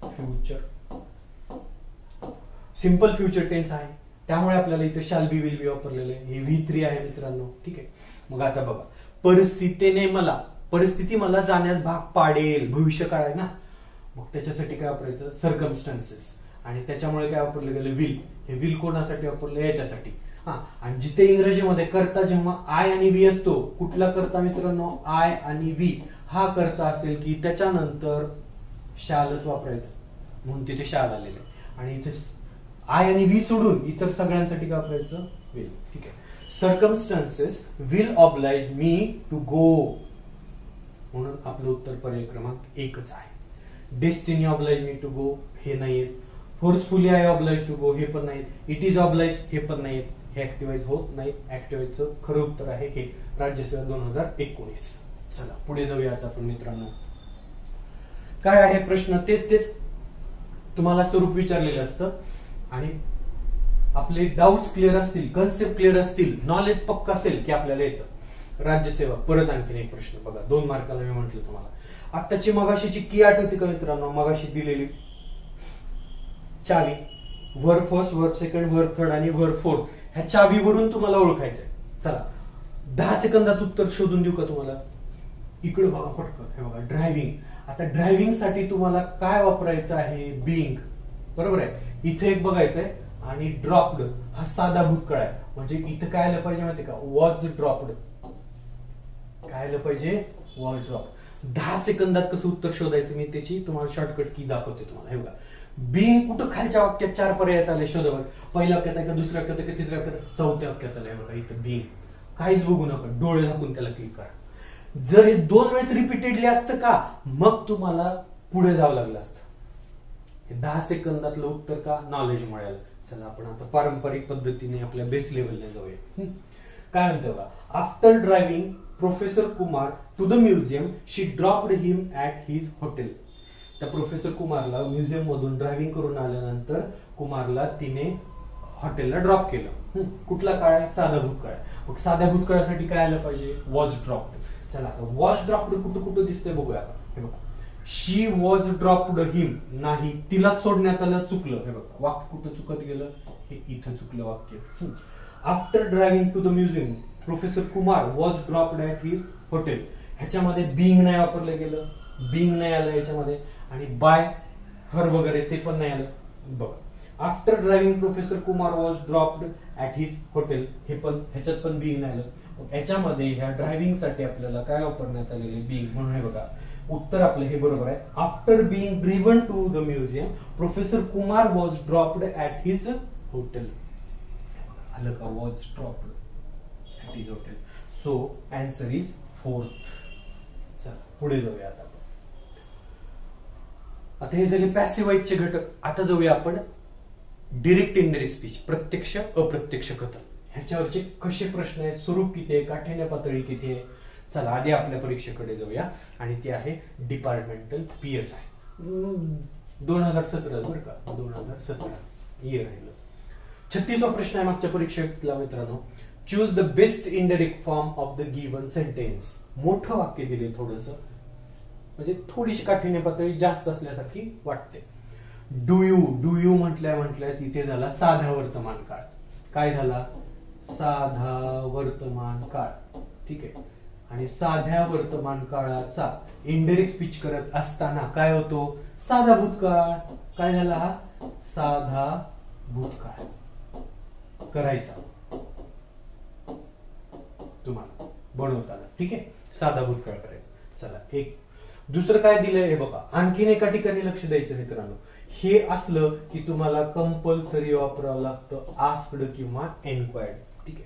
Speaker 1: future. Simple future tense आहे, त्यामुळे आपल्याला इथे शॅल बी विल बी वापरलेले. हे V3 आहे मित्रांनो. ठीक आहे. मग आता बघा, परिस्थिती मला जाण्यास भाग पाडेल, भविष्य काळ आहे ना, मग त्याच्यासाठी काय वापरायचं, सर्कमस्टन्सेस. आणि त्याच्यामुळे काय वापरलं गेलं, विल. हे विल कोणासाठी वापरलं, याच्यासाठी. हा, आणि जिथे इंग्रजीमध्ये करता जेव्हा आय आणि व्ही असतो, कुठला करता मित्रांनो, आय आणि व्ही हा करता असेल की त्याच्यानंतर शालच वापरायचं, म्हणून तिथे शाल आलेले. आणि इथे आय आणि व्ही सोडून इतर सगळ्यांसाठी काय वापरायचं, विल. ठीक आहे. Circumstances will oblige me to go, म्हणून आपलं उत्तर पर्याय क्रमांक 1च आहे. Destiny oblige me to go हे नाहीत. Forcefully I oblige to go हे पण नाहीत. इट इज ऑब्लाइज हे पण नाहीत. हे ऍक्टिव्हाइज होत नाहीत. ऍक्टिव्हाइजचं खरं उत्तर आहे हे राज्यसेवा 2019. चला पुढे जाऊया आता आपण मित्रांनो. काय आहे प्रश्न, तेच तुम्हाला स्वरूप विचारलेलं असतं, आणि आपले डाऊट्स क्लिअर असतील, कन्सेप्ट क्लिअर असतील, नॉलेज पक्का असेल की आपल्याला येतं. राज्यसेवा परत आणखीन एक प्रश्न बघा, 2 मार्काला मी म्हंटल तुम्हाला. आत्ताची मगाशीची की आठवते का मित्रांनो, मगाशी दिलेली चावी, verb first, verb second, verb third आणि वर्ब फोर्थ, ह्या चावीवरून तुम्हाला ओळखायचंय. चला 10 सेकंदात उत्तर शोधून देऊ का तुम्हाला. इकडे बघा पटकन. हे बघा ड्रायव्हिंग. आता ड्रायव्हिंग साठी तुम्हाला काय वापरायचं आहे, बीइंग. बरोबर आहे. इथे एक बघायचंय, आणि ड्रॉप्ड हा साधा भूतकाळ आहे, म्हणजे इथं काय आलं पाहिजे माहिती का, वॉज ड्रॉप्ड. काय आलं पाहिजे? Was drop. 10 सेकंदात कसं उत्तर शोधायचं मी त्याची तुम्हाला शॉर्टकट की दाखवते तुम्हाला. हे बघा, बीइंग कुठं खालच्या वाक्यात 4 पर्याय आले शोधा. पहिल्या वाक्यात आहे का, दुसऱ्या वाक्यात आहे का, तिसऱ्या वाक्यात, चौथ्या वाक्यात आलंय बघा इथं बीइंग. काहीच बघू नका, डोळे झाकून त्याला क्लिक करा. जर हे 2 वेळेस रिपीटेडली असतं का, मग तुम्हाला पुढे जावं लागलं असतं. हे 10 सेकंदातलं उत्तर का, नॉलेज मिळालं. चला आपण आता पारंपरिक पद्धतीने आपल्या बेस लेवलला जाऊया. काय म्हणते बघा, after driving professor Kumar to the museum she dropped him at his hotel. त्या प्रोफेसर कुमारला म्युझियम मधून ड्रायव्हिंग करून आल्यानंतर कुमारला तिने हॉटेलला ड्रॉप केलं. कुठला काळ आहे? साधा भूतकाळ. मग साध्या भूतकाळासाठी काय आलं पाहिजे? Was dropped. चला आता वॉज ड्रॉप्ड कुठं कुठं दिसतंय बघूया आपण. हे बघा, शी वॉज ड्रॉप्ड हिम, नाही तिलाच सोडण्यात आलं, चुकलं. हे बघा, वाक्य कुठं चुकत गेलं? हे इथं चुकलं वाक्य. After driving to the museum professor Kumar was dropped at his hotel. ह्याच्यामध्ये बिंग नाही वापरलं गेलं, बिंग नाही आलं याच्यामध्ये, आणि बाय हर वगैरे ते पण नाही आलं. बघा, after driving professor Kumar was dropped at his hotel, हे पण ह्याच्यात पण बिंग नाही आलं. याच्यामध्ये ह्या ड्रायव्हिंग साठी आपल्याला काय वापरण्यात आलेले? बिंग. म्हणून हे बघा, उत्तर आपलं हे बरोबर आहे. After being driven to the museum professor Kumar was dropped at his hotel. आलं का? Was dropped at his hotel. So answer is 4th. चला पुढे जाऊया आता. आता हे झाले पॅसिव्ह व्हॉइसचे घटक. आता जाऊया आपण डिरेक्ट इनडायरेक्ट स्पीच, प्रत्यक्ष अप्रत्यक्ष कथन. ह्याच्यावरचे कसे प्रश्न आहेत, स्वरूप किती आहे, काठिण्य पातळी किती आहे. चला आधी आपल्या परीक्षेकडे जाऊया, आणि ती आहे डिपार्टमेंटल PSI 2017 बरं का, 2017 इयर राहिलं. 36वा प्रश्न आहे मागच्या परीक्षेतला मित्रांनो. Choose the best indirect form of the given sentence. मोठं वाक्य दिले थोडस, म्हणजे थोडीशी काठिण्य पातळी जास्त असल्यासारखी वाटते. डू यू म्हटल्यास इथे झाला साधा वर्तमान काळ. काय झाला? साधा वर्तमान काळ. ठीक आहे. आणि साध्या वर्तमान काळाचा इनडायरेक्ट स्पीच करत असताना काय होतो? साधा भूतकाळ. काय झाला? साधा भूतकाळ करायचा तुम्हाला बनवताना. ठीक आहे, साधा भूतकाळ करायचा. चला एक दुसरं काय दिलंय हे बघा. आणखीन एका ठिकाणी लक्ष द्यायचं मित्रांनो. हे असलं की तुम्हाला कंपल्सरी वापरावं लागतं आस्क्ड किंवा एन्क्वायर्ड. ठीक आहे.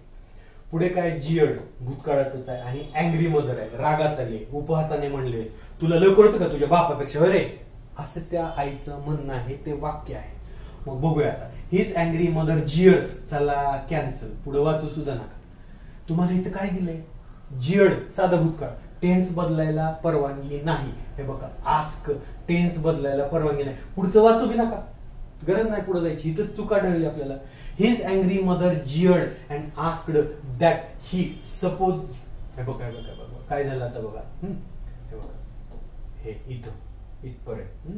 Speaker 1: पुढे काय? जियर्ड भूतकाळातच आहे, आणि अँग्री मदर आहे, रागात आले, उपहासाने म्हणले, तुला लय कळतं का तुझ्या बापापेक्षा, अरे असं त्या आईचं म्हणणं आहे, ते वाक्य आहे. मग बघूया आता. His angry mother jeers. चला कॅन्सल, पुढे वाचू सुद्धा नका. तुम्हाला इथं काय दिलंय? जियर्ड साधा भूतकाळ, टेन्स बदलायला परवानगी नाही. हे बघा, आस्क टेन्स बदलायला परवानगी नाही. पुढचं वाचू बी नका, गरज नाही पुढे जायची. इथं चुका आढळली आपल्याला. His angry mother jeered and asked that he suppose. हे बघा काय झालं आता बघा. हे बघा, हे इथं इथपर्यंत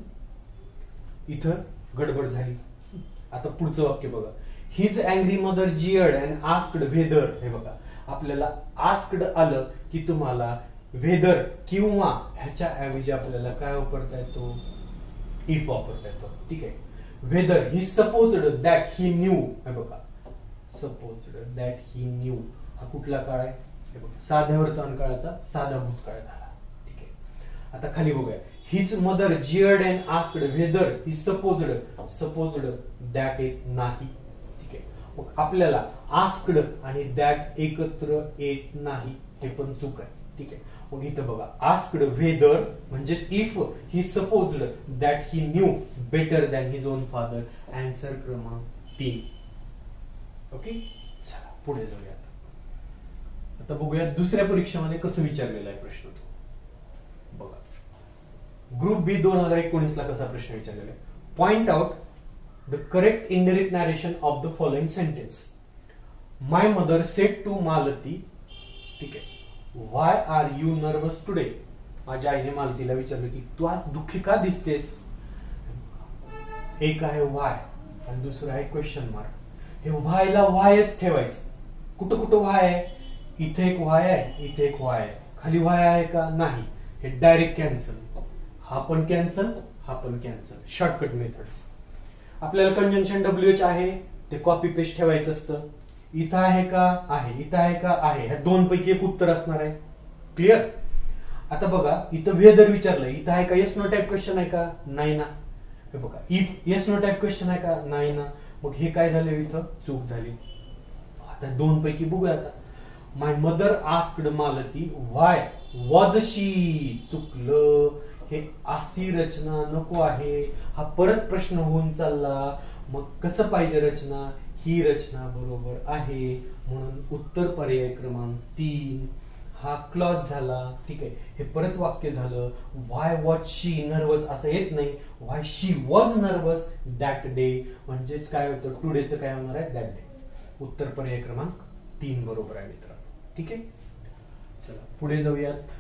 Speaker 1: इथं गडबड झाली. आता पुढचं वाक्य बघा. His angry mother jeered and asked whether. हे बघा, आपल्याला आस्क्ड आलं की तुम्हाला व्हेदर किंवा ह्याच्या ऐवजी आपल्याला काय वापरता येतो? इफ वापरता येतो. ठीक आहे. Whether he supposed that he new. हे बघा, सपोज्ड दॅट ही न्यू हा कुठला काळ आहे? हे बघा, साध्या वर्तमान काळाचा साधा भूतकाळ झाला. ठीक आहे. आता खाली बघूया. His mother jeered and asked whether he supposed that it नाही. ठीक आहे. मग आपल्याला आस्क्ड आणि दॅट एकत्र येत नाही, हे पण चूक आहे. ठीक आहे. मग इथं बघा, आस्क्ड व्हेदर म्हणजेच if he supposed that he new better than his on father. Answer क्रमांक 3. ओके. चला पुढे जाऊया. आता बघूया दुसऱ्या परीक्षेमध्ये कसं विचारलेला आहे प्रश्न तो. बघा, ग्रुप बी 2019 ला कसा प्रश्न विचारलेला आहे. Point out the correct indirect narration of the following sentence. My mother said to Malati. ठीक आहे. Why are you nervous today. माझ्या आईने मालतीला विचारलं की तू आज दुःखी का दिसतेस. एक आहे व्हाय आणि दुसरं आहे क्वेश्चन मार्क. हे व्हायला व्हायच ठेवायचं. कुठं कुठं व्हाय आहे? इथे एक व्हाय आहे, इथे एक व्हाय आहे. खाली व्हाय आहे का? नाही. हे डायरेक्ट कॅन्सल. हा पण कॅन्सल, हा पण कॅन्सल. Shortcut methods. आपल्याला कंजंक्शन WH आहे ते कॉपी पेस्ट ठेवायचं असतं. इथं आहे का? आहे. इथं आहे का? आहे. ह्या दोन पैकी एक उत्तर असणार आहे. क्लिअर? आता बघा इथं वेदर विचारलंय, इथं आहे का येस नो टाईप क्वेश्चन आहे का? नाही ना. हे बघा if yes no type question आहे का? नाही ना. मग हे काय झालं, इथं चूक झाली. आता दोन पैकी बघूया. आता my mother asked Malati why was she, चुकलं. हे अशी रचना नको आहे, हा परत प्रश्न होऊन चालला. मग कसं पाहिजे रचना? ही रचना बरोबर आहे. म्हणून उत्तर पर्याय क्रमांक 3 हा क्लॉज झाला. ठीक आहे, हे परत वाक्य झालं. व्हाय वॉज शी नर्वस असं येत नाही, व्हाय शी वॉज नर्वस दॅट डे. म्हणजेच काय होतं, टुडेचं काय होणार आहे, दॅट डे. उत्तर पर्याय क्रमांक 3 बरोबर आहे मित्रांनो. ठीक आहे, चला पुढे जाऊयात.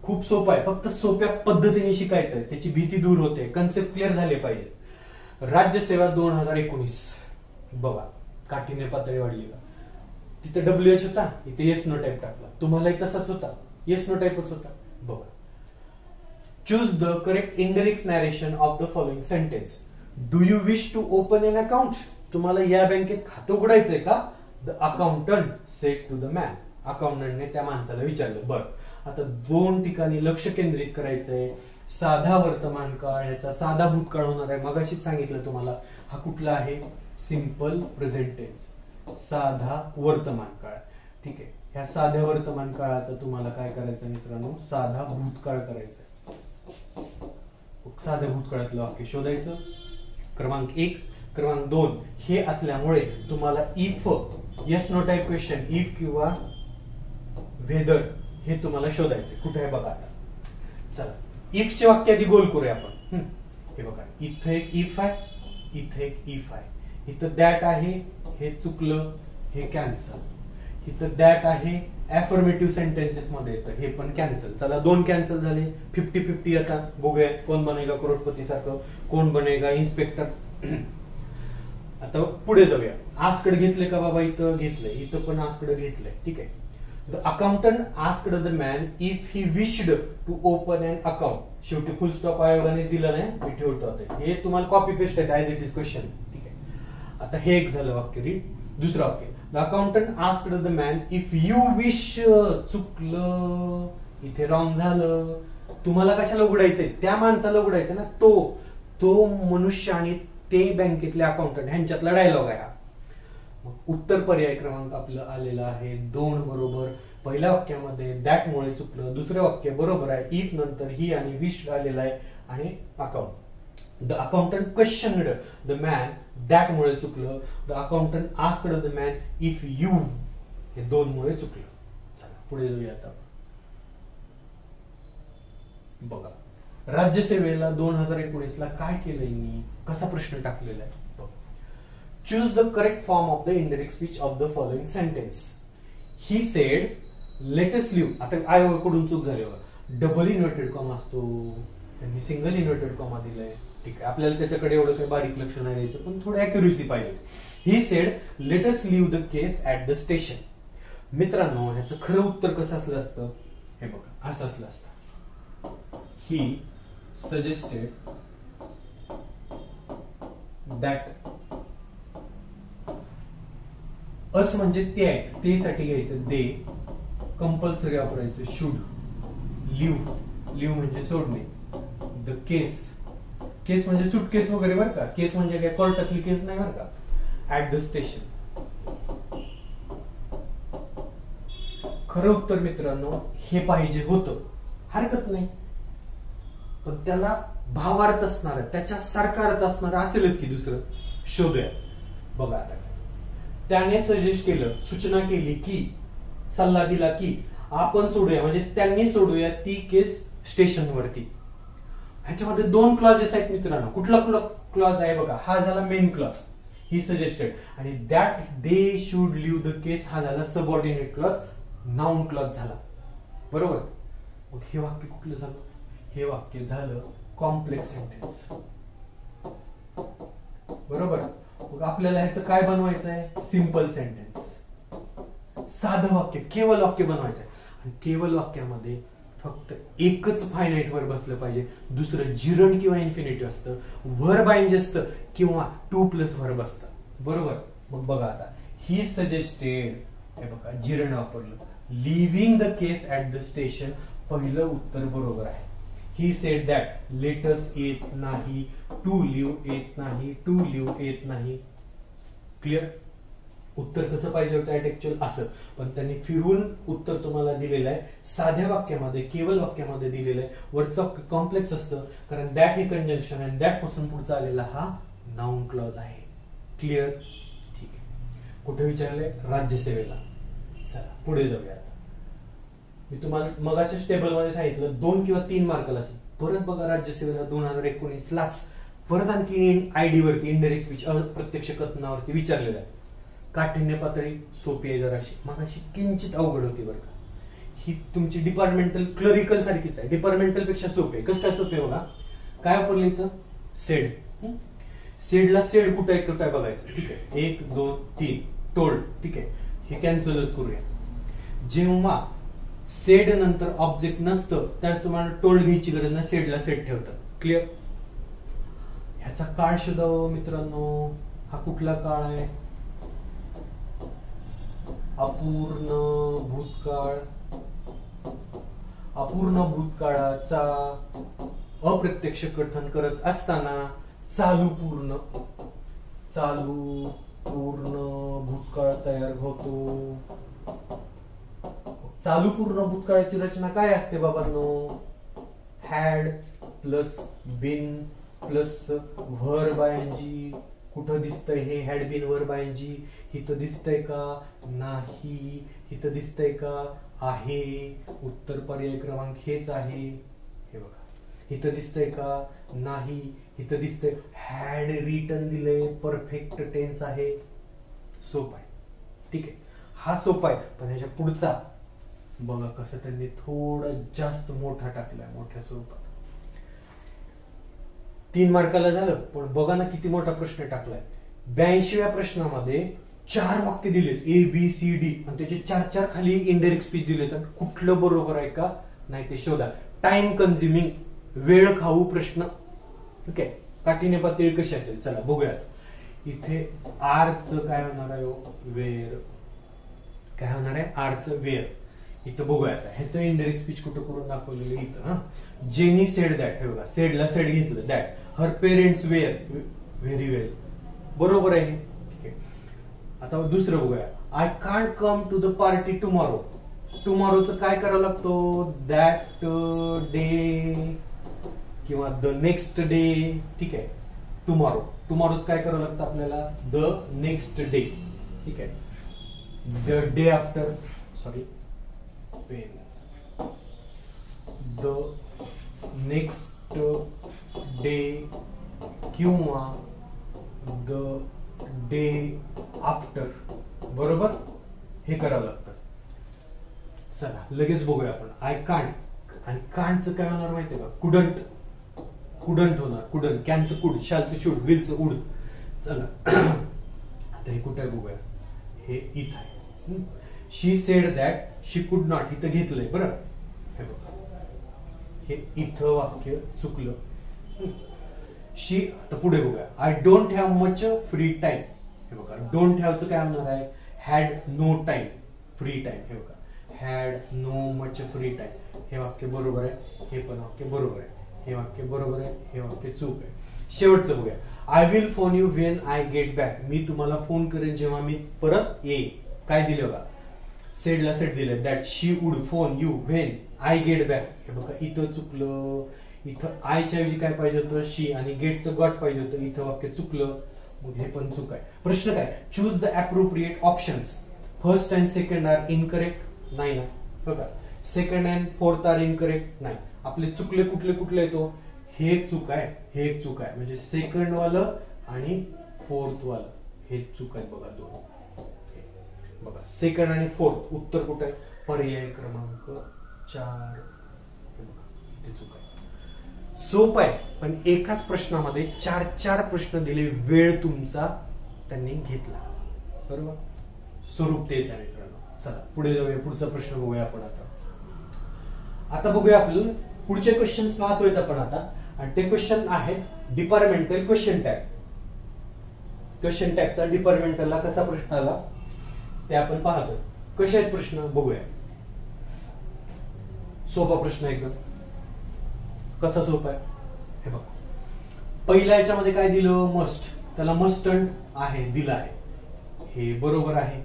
Speaker 1: खूप सोपं आहे, फक्त सोप्या पद्धतीने शिकायचं आहे, त्याची भीती दूर होते, कन्सेप्ट क्लिअर झाले पाहिजे. राज्यसेवा 2019 बघा, काठीने पातळी वाढली का? तिथे WH होता, इथे येस नो टाईप टाकला. तुम्हालाही तसाच होता, येस नो टाईपच होता. बघा, choose the correct indirect narration of the following sentence. Do you wish to open an account? तुम्हाला या बँकेत खातं उघडायचंय का? The accountant said to the man. अकाउंटंटने त्या माणसाला विचारलं. बरं, आता दोन ठिकाणी लक्ष केंद्रित करायचंय. साधा वर्तमान काळ, ह्याचा साधा भूतकाळ होणार आहे. मगाशीच सांगितलं तुम्हाला, हा कुठला आहे, सिंपल प्रेझेंट टेन्स, साधा वर्तमान काळ. ठीक आहे, ह्या साध्या वर्तमान काळाचा तुम्हाला काय करायचं मित्रांनो, साधा भूतकाळ करायचा. साध्या भूतकाळातलं वाक्य शोधायचं. क्रमांक 1. क्रमांक 2 हे असल्यामुळे तुम्हाला if, yes no type question, if किंवा वेदर हे तुम्हाला शोधायचं. कुठे आहे बघा. आता चला इफचे वाक्य आधी गोल करूया आपण. हे बघा, इथं एक इफ आहे, इथं एक इफ आहे, इथं दॅट आहे, हे चुकलं, हे कॅन्सल. इथं दॅट आहे, अफर्मेटिव्ह सेंटेन्सेस मध्ये येतं, हे पण कॅन्सल. चला 2 कॅन्सल झाले. 50-50 आता बघूया कोण बनेगा करोडपती सारखं, कोण बनेगा इन्स्पेक्टर. आता पुढे जाऊया. आस्कड घेतले का बाबा? इथं घेतलंय, इथं पण आस्कड घेतलंय. ठीक आहे, the accountant asked the man if he wished to open an account. शेवटी फुल स्टॉप आयोगाने दिला नाही, मी ठेवतो. हे तुम्हाला कॉपी पेस्ट आहे, ऍज इट इज क्वेश्चन. ठीक आहे, आता हे एक झालं वाक्य. रीड दुसरं वाक्य. The accountant asked the man if you wish, चुकलं, इथे रॉंग झालं. तुम्हाला कशाला उघडायचंय? त्या माणसाला उघडायचं ना, तो मनुष्य आणि ते बँकेतले अकाउंटंट ह्यांच्यातला डायलॉग आहे हा. मग उत्तर पर्याय क्रमांक आपलं आलेला आहे 2 बरोबर. पहिल्या वाक्यामध्ये दॅट मुळे चुकलं, दुसरं वाक्य बरोबर आहे. इफ नंतर ही आणि विश आलेला आहे आणि account. The accountant questioned the man, that मुळे चुकलं. The accountant asked the man if you, हे 2 मुळे चुकलं. चला पुढे जाऊया. आता बघा, राज्यसेवेला 2019 ला काय केलंय मी, कसा प्रश्न टाकलेला आहे. Choose the correct form of the indirect speech of the following sentence. He said let us leave. आता आयोगाकडून चूक झाली बघा, डबल इन्व्हर्टेड कॉमा असतो, त्यांनी सिंगल इन्व्हर्टेड कॉमा दिलाय. ठीक आहे, आपल्याला त्याच्याकडे एवढं काही बारीक लक्ष नाही द्यायचं, पण थोडं अॅक्युरेसी पाहिजे. He said let us leave the case at the station. मित्रांनो, ह्याचं खरं उत्तर कसं असलं असतं, हे बघा असं असलं असतं. He suggested that, अस म्हणजे ते आहेत, ते साठी घ्यायचं दे, कंपल्सरी वापरायचं शुड, लिव्ह म्हणजे सोडणे, द केस म्हणजे सुटकेस वगैरे बरं का, केस म्हणजे काय कोर्टातली केस नाही बरं का, ऍट द स्टेशन. खरं उत्तर मित्रांनो हे पाहिजे होतं, हरकत नाही, पण त्याला भावार्थ असणार, त्याच्यासारखा अर्थ असणार असेलच की दुसरं. शोधूया. बघा, आता त्याने सजेस्ट केलं, सूचना केली की, सल्ला दिला की आपण सोडूया, म्हणजे त्यांनी सोडूया ती केस स्टेशनवरती. ह्याच्यामध्ये 2 क्लॉजेस आहेत मित्रांनो. कुठला क्लॉज आहे बघा, हा झाला मेन क्लॉज, ही सजेस्टेड, आणि that they should leave the case हा झाला सबऑर्डिनेट क्लॉज, नाउन क्लॉज झाला. बरोबर. मग हे वाक्य कुठलं झालं? हे वाक्य झालं कॉम्प्लेक्स सेंटेन्स. बरोबर. मग आपल्याला ह्याचं काय बनवायचं आहे? सिंपल सेंटेन्स, साधं वाक्य, केवळ वाक्य बनवायचं आहे. आणि केवळ वाक्यामध्ये फक्त एकच फायनाइट वर्ब बसलं पाहिजे, दुसरं जिरंड किंवा इन्फिनिटिव्ह असतं, वर्ब आयनजी असतं किंवा 2+ वर्ब असतं. बरोबर. मग बघा, आता ही सजेस्टेड, हे बघा जिरंड वापरलं, living the case at the station, पहिलं उत्तर बरोबर आहे. ही सेड दॅट लेटस येत नाही, टू लिव्ह येत नाही, टू लिव्ह येत नाही. क्लिअर? उत्तर कसं पाहिजे होतं ऍक्च्युअल असं, पण त्यांनी फिरून उत्तर तुम्हाला दिलेलं आहे साध्या वाक्यामध्ये, केवळ वाक्यामध्ये दिलेलं आहे. वरचं कॉम्प्लेक्स असतं कारण दॅट हे कंजंक्शन आणि दॅट पासून पुढचा आलेला हा नाउन क्लॉज आहे. क्लिअर? ठीक आहे. कुठे विचारलंय? राज्यसेवेला. चला पुढे जाऊया. मी तुम्हाला मगाच्या टेबल मध्ये सांगितलं 2 किंवा 3 मार्काला असेल. परत बघा राज्यसेवेला 2019 लाच परत आणखी आयडी वरती इनडायरेक्ट स्पीच अप्रत्यक्ष कथनावरती विचारलेलं आहे. काठिण्य पातळी सोपी आहे जराशी, मगाशी किंचित अवघड होती बरं का. ही तुमची डिपार्टमेंटल क्लरिकल सारखीच आहे, डिपार्टमेंटल पेक्षा सोपी आहे. कसं काय सोपी आहे बघा. काय वापरलं इथं? सेड. सेडला सेड कुठं आहे कुठं आहे बघायचं. ठीक आहे, 1 2 3 टोल्ड. ठीक आहे, हे कॅन्सलच करूया. जेव्हा सेड नंतर ऑब्जेक्ट नसतं त्यावेळेस तुम्हाला टोल्ड घ्यायची गरज नाही, सेडला सेड ठेवतात. क्लिअर? ह्याचा काळ शोधावं मित्रांनो. हा कुठला काळ आहे? अपूर्ण भूतकाळ. अपूर्ण भूतकाळाचा अप्रत्यक्ष कथन करत असताना चालू पूर्ण भूतकाळ तयार होतो. चालू पूर्ण भूतकाळाची रचना काय असते बाबांनो? Had plus been plus verb ING. कुठं दिसतंय हे हॅड बीन व्हर्ब आयएनजी? इथं दिसतंय का? नाही. इथं दिसतंय का? आहे. उत्तर पर्याय क्रमांक हेच आहे. हे बघा, इथं दिसतंय का? नाही. इथं दिसतंय हॅड रिटन दिलंय, परफेक्ट टेन्स आहे. सोपा आहे. ठीक आहे, हा सोपा आहे. पण ह्याच्या पुढचा बघा कसं त्यांनी थोडं जास्त मोठा टाकलाय, मोठ्या स्वरूपात. 3 मार्काला झालं, पण बघा ना किती मोठा प्रश्न टाकलाय. 82व्या प्रश्नामध्ये 4 वाक्य दिलेत, ए बी सी डी, आणि त्याचे 4 खाली इनडायरेक्ट स्पीच दिलेत. कुठलं बरोबर आहे का नाही ते शोधा. टाइम कन्झ्युमिंग, वेळ खाऊ प्रश्न. ठीक आहे, काठिण्य पातळी कशी असेल चला बघूयात. इथे आरचं काय होणार आहे? वेअर. काय होणार आहे? आरचं वेअर. इथं बघूया आता ह्याचं इनडायरेक्ट स्पीच कुठं करून दाखवलेलं इथं. Jenny said that. हे बघा, सेडला सेड घेतलं. That her parents were very well. बरोबर आहे. ठीक आहे, आता दुसरं बघूया. I can't come to the party tomorrow. टुमॉरोचं काय करावं लागतो? दॅट डे किंवा द नेक्स्ट डे. ठीक आहे, टुमॉरो. टुमॉरोच काय करावं लागतं आपल्याला? The next day. ठीक आहे, the day after, sorry, the next day किंवा द डे आफ्टर. बरोबर, हे करावं लागतं. चला लगेच बघूया आपण. आय कांट, आणि कांटचं काय होणार माहितीये का? कुडंट. कुडंट होणार. कुडंट. कॅनचं कुड, शालचं शुड, विलचं उड. चला आता हे कुठे बघूया. हे इथं आहे. शी सेड दॅट शी कुड नॉट. इथं घेतलंय बरं. हे बघा, हे इथं वाक्य चुकलं. शी. आता पुढे बघूया. I don't have much free time. हे बघा, डोंट हॅवचं काय होणार आहे? Had no time free time. हे बघा, had no much free time. हे वाक्य बरोबर आहे, हे पण वाक्य बरोबर आहे. हे वाक्य बरोबर आहे, हे वाक्य चूक आहे. शेवटचं बघूया. I will phone you when I get back. मी तुम्हाला फोन करेन जेव्हा मी परत येईन. काय दिले बघा? सेडला सेट दिले. That she would phone you when I get back. हे बघा, इथं चुकलं. इथं आयच्या ऐवजी काय पाहिजे होतं? शी, आणि गेटचं गॉट पाहिजे होतं. इथं वाक्य चुकलं, मग हे पण चूक आहे. प्रश्न काय? Choose the appropriate options. First and second are incorrect. नाही ना. बघा, second and fourth are incorrect. नाही. आपले चुकले कुठले कुठले येतो? हे चूक आहे, हे एक चूक आहे. म्हणजे सेकंड वालं आणि फोर्थ वालं हे चूक आहे. बघा, 2. बघा, सेकंड आणि फोर्थ उत्तर कुठे आहे? पर्याय क्रमांक 4. ते चूक आहे. सोप आहे, पण एकाच प्रश्नामध्ये 4 प्रश्न दिले. वेळ तुमचा त्यांनी घेतला. बरोबर, स्वरूप तेच आहे मित्रांनो. चला पुढे जाऊया. पुढचा प्रश्न बघूया आपण आता बघूया आपल्याला पुढचे क्वेश्चन पाहतोय आपण आता. आणि ते क्वेश्चन आहेत डिपार्टमेंटल क्वेश्चन टॅग. क्वेश्चन टॅगचा डिपार्टमेंटलला कसा प्रश्न आला ते आपण पाहतोय. कसे आहेत प्रश्न बघूया. सोपा प्रश्न एकदम. कसा सोपा आहे हे बघा. पहिल्या याच्यामध्ये काय दिलं? मस्ट. त्याला मस्टंट आहे दिला आहे, हे बरोबर आहे.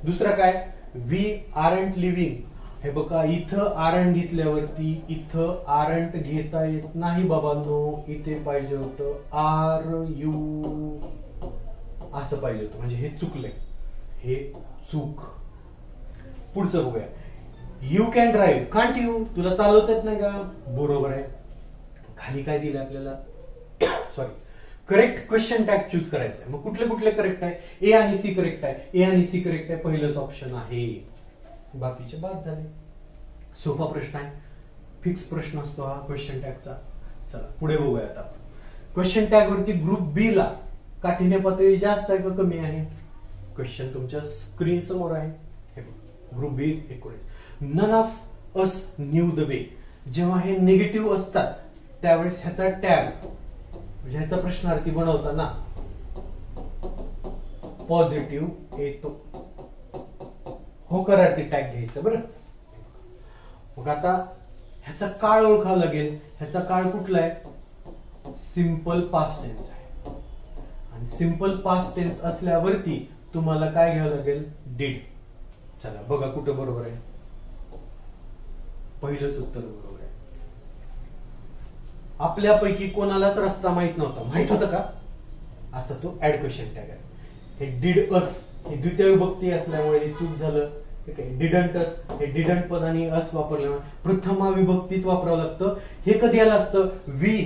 Speaker 1: दुसरा काय? We aren't living. हे बघा, इथं आरंट घेतल्यावरती इथं आरंट घेता येत नाही बाबांनो, इथे पाहिजे होतं आर यू असं पाहिजे होतं, म्हणजे हे चुकलंय, हे चूक. पुढचं बघूया. You can drive. Can't you? तुला चालवता येत नाही का? बरोबर आहे. खाली काय दिलं आपल्याला? Sorry, correct question tag choose करायचं आहे. मग कुठले कुठले करेक्ट आहे? ए आणि सी करेक्ट आहे. ए आणि सी करेक्ट आहे, पहिलंच ऑप्शन आहे, बाकीचे बाद झाले. सोपा प्रश्न आहे, फिक्स प्रश्न असतो हा क्वेश्चन टॅगचा. चला पुढे बघूया आता. क्वेश्चन टॅग वरती ग्रुप बी ला काठिण्य पातळी जास्त आहे का कमी आहे? क्वेश्चन तुमच्या स्क्रीन समोर आहे. Group B 19. None of us knew the way. जेव्हा हे निगेटिव्ह असतात त्यावेळेस ह्याचा टॅग, म्हणजे ह्याचा प्रश्नार्थी बनवताना पॉझिटिव्ह येतो. होकारार्थी टॅग घ्यायचं बरं. मग आता ह्याचा काळ ओळखावा लागेल. ह्याचा काळ कुठला आहे? सिंपल पास्ट टेन्स आहे. आणि सिंपल पास्ट टेन्स असल्यावरती तुम्हाला काय घ्यावं लागेल? डिड. चला बघा कुठं बरोबर आहे. पहिलंच उत्तर बरोबर आहे. आपल्यापैकी कोणालाच रस्ता माहित नव्हता. माहित होतं का? असं तो ऍड क्वेश्चन टॅग आहे. हे डिड अस, हे द्वितीय विभक्ती असल्यामुळे हे चूक झालं. ठीक आहे. डिडंट अस, हे डिडंट पद आणि अस वापरल्यामुळे प्रथमा विभक्तीत वापरावं लागतं. हे कधी आलं असतं? वी.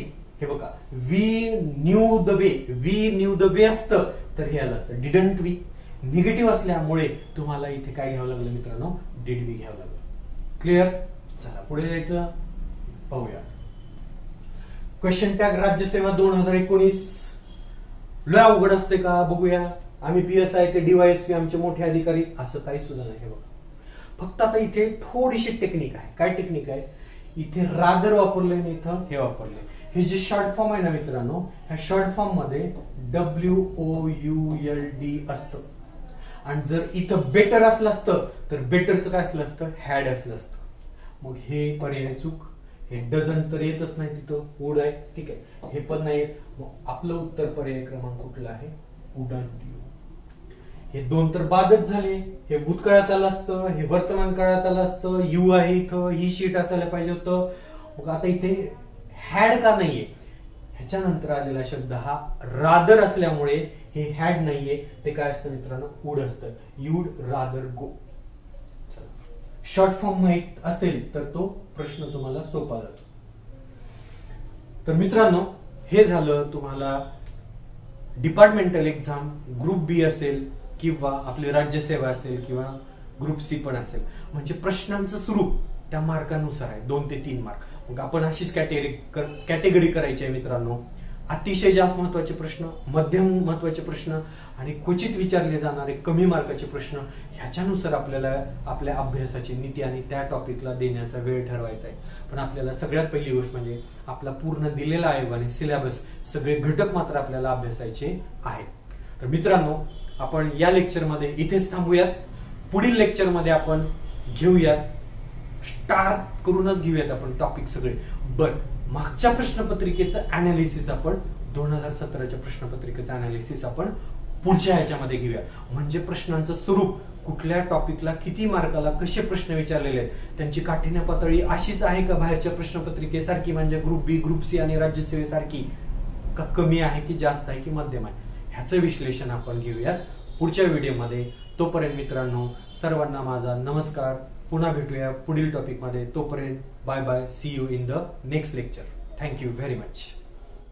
Speaker 1: हे बघा, we knew the way. We knew the way असतं तर हे आलं असतं डिडंट वी. निगेटिव्ह असल्यामुळे तुम्हाला इथे काय घ्यावं लागलं मित्रांनो? डिड वी घ्यावं लागलं. क्लिअर? चला पुढे जायचं, पाहूया. क्वेश्चन टॅग राज्यसेवा 2019. लय अवघड असते का? बघूया. आम्ही PSI ते DYSP आमचे मोठे अधिकारी, असं काही सुद्धा नाही. हे बघा, फक्त आता इथे थोडीशी टेक्निक आहे. काय टेक्निक आहे? इथे रादर वापरले आणि इथं हे वापरले. हे जे शॉर्ट फॉर्म आहे ना मित्रांनो, ह्या शॉर्ट फॉर्म मध्ये WOULD असतं. आणि जर इथं बेटर असलं असतं तर बेटरचं काय असलं असतं? हॅड असलं असतं. मग हे पर्याय चूक. हे डझंट तर येतच नाही, तिथं वुड आहे. ठीक आहे, हे पण नाही येत. मग आपलं उत्तर पर्याय क्रमांक कुठला आहे? Wouldn't you. हे दोन तर बादच झाले. हे भूतकाळात आलं असतं, हे वर्तमान काळात आलं असतं. यू आहे इथं, ही शीट असायला पाहिजे होतं. मग आता इथे हॅड का नाहीये? ह्याच्यानंतर आलेला शब्द हा रादर असल्यामुळे हे हॅड नाहीये, ते काय असतं मित्रांनो? वुड असतं. You'd rather go. Short form माहित असेल तर तो प्रश्न तुम्हाला सोपा जातो. तर मित्रांनो, हे झालं तुम्हाला डिपार्टमेंटल एक्झाम. ग्रुप बी असेल किंवा आपली राज्यसेवा असेल किंवा ग्रुप सी पण असेल, म्हणजे प्रश्नांचं स्वरूप त्या मार्कानुसार आहे, 2 ते 3 मार्क. मग आपण अशीच कॅटेगरी करायची आहे मित्रांनो. अतिशय जास्त महत्वाचे प्रश्न, मध्यम महत्वाचे प्रश्न आणि क्वचित विचारले जाणारे कमी मार्काचे प्रश्न, ह्याच्यानुसार आपल्याला आपल्या अभ्यासाची नीती आणि त्या टॉपिकला देण्याचा वेळ ठरवायचा आहे. पण आपल्याला सगळ्यात पहिली गोष्ट म्हणजे आपला पूर्ण दिलेला आयोगाने सिलेबस, सगळे घटक मात्र आपल्याला अभ्यासायचे आहेत. तर मित्रांनो, आपण या लेक्चरमध्ये इथेच थांबूयात. पुढील लेक्चरमध्ये आपण घेऊयात, स्टार्ट करूनच घेऊयात आपण टॉपिक सगळे. मागच्या प्रश्नपत्रिकेचं अनालिसिस आपण 2017च्या प्रश्नपत्रिकेचं अनालिसिस आपण पुढच्या ह्याच्यामध्ये घेऊया. म्हणजे प्रश्नांचं स्वरूप, कुठल्या टॉपिकला किती मार्काला कसे प्रश्न विचारलेले आहेत, त्यांची काठिण्य पातळी अशीच आहे का बाहेरच्या प्रश्नपत्रिकेसारखी, म्हणजे ग्रुप बी, ग्रुप सी आणि राज्यसेवेसारखी, का कमी आहे की जास्त आहे की मध्यम आहे, ह्याचं विश्लेषण आपण घेऊयात पुढच्या व्हिडिओमध्ये. तोपर्यंत मित्रांनो, सर्वांना माझा नमस्कार. पुन्हा भेटूया पुढील टॉपिकमध्ये. तोपर्यंत bye bye. See you in the next lecture. Thank you very much.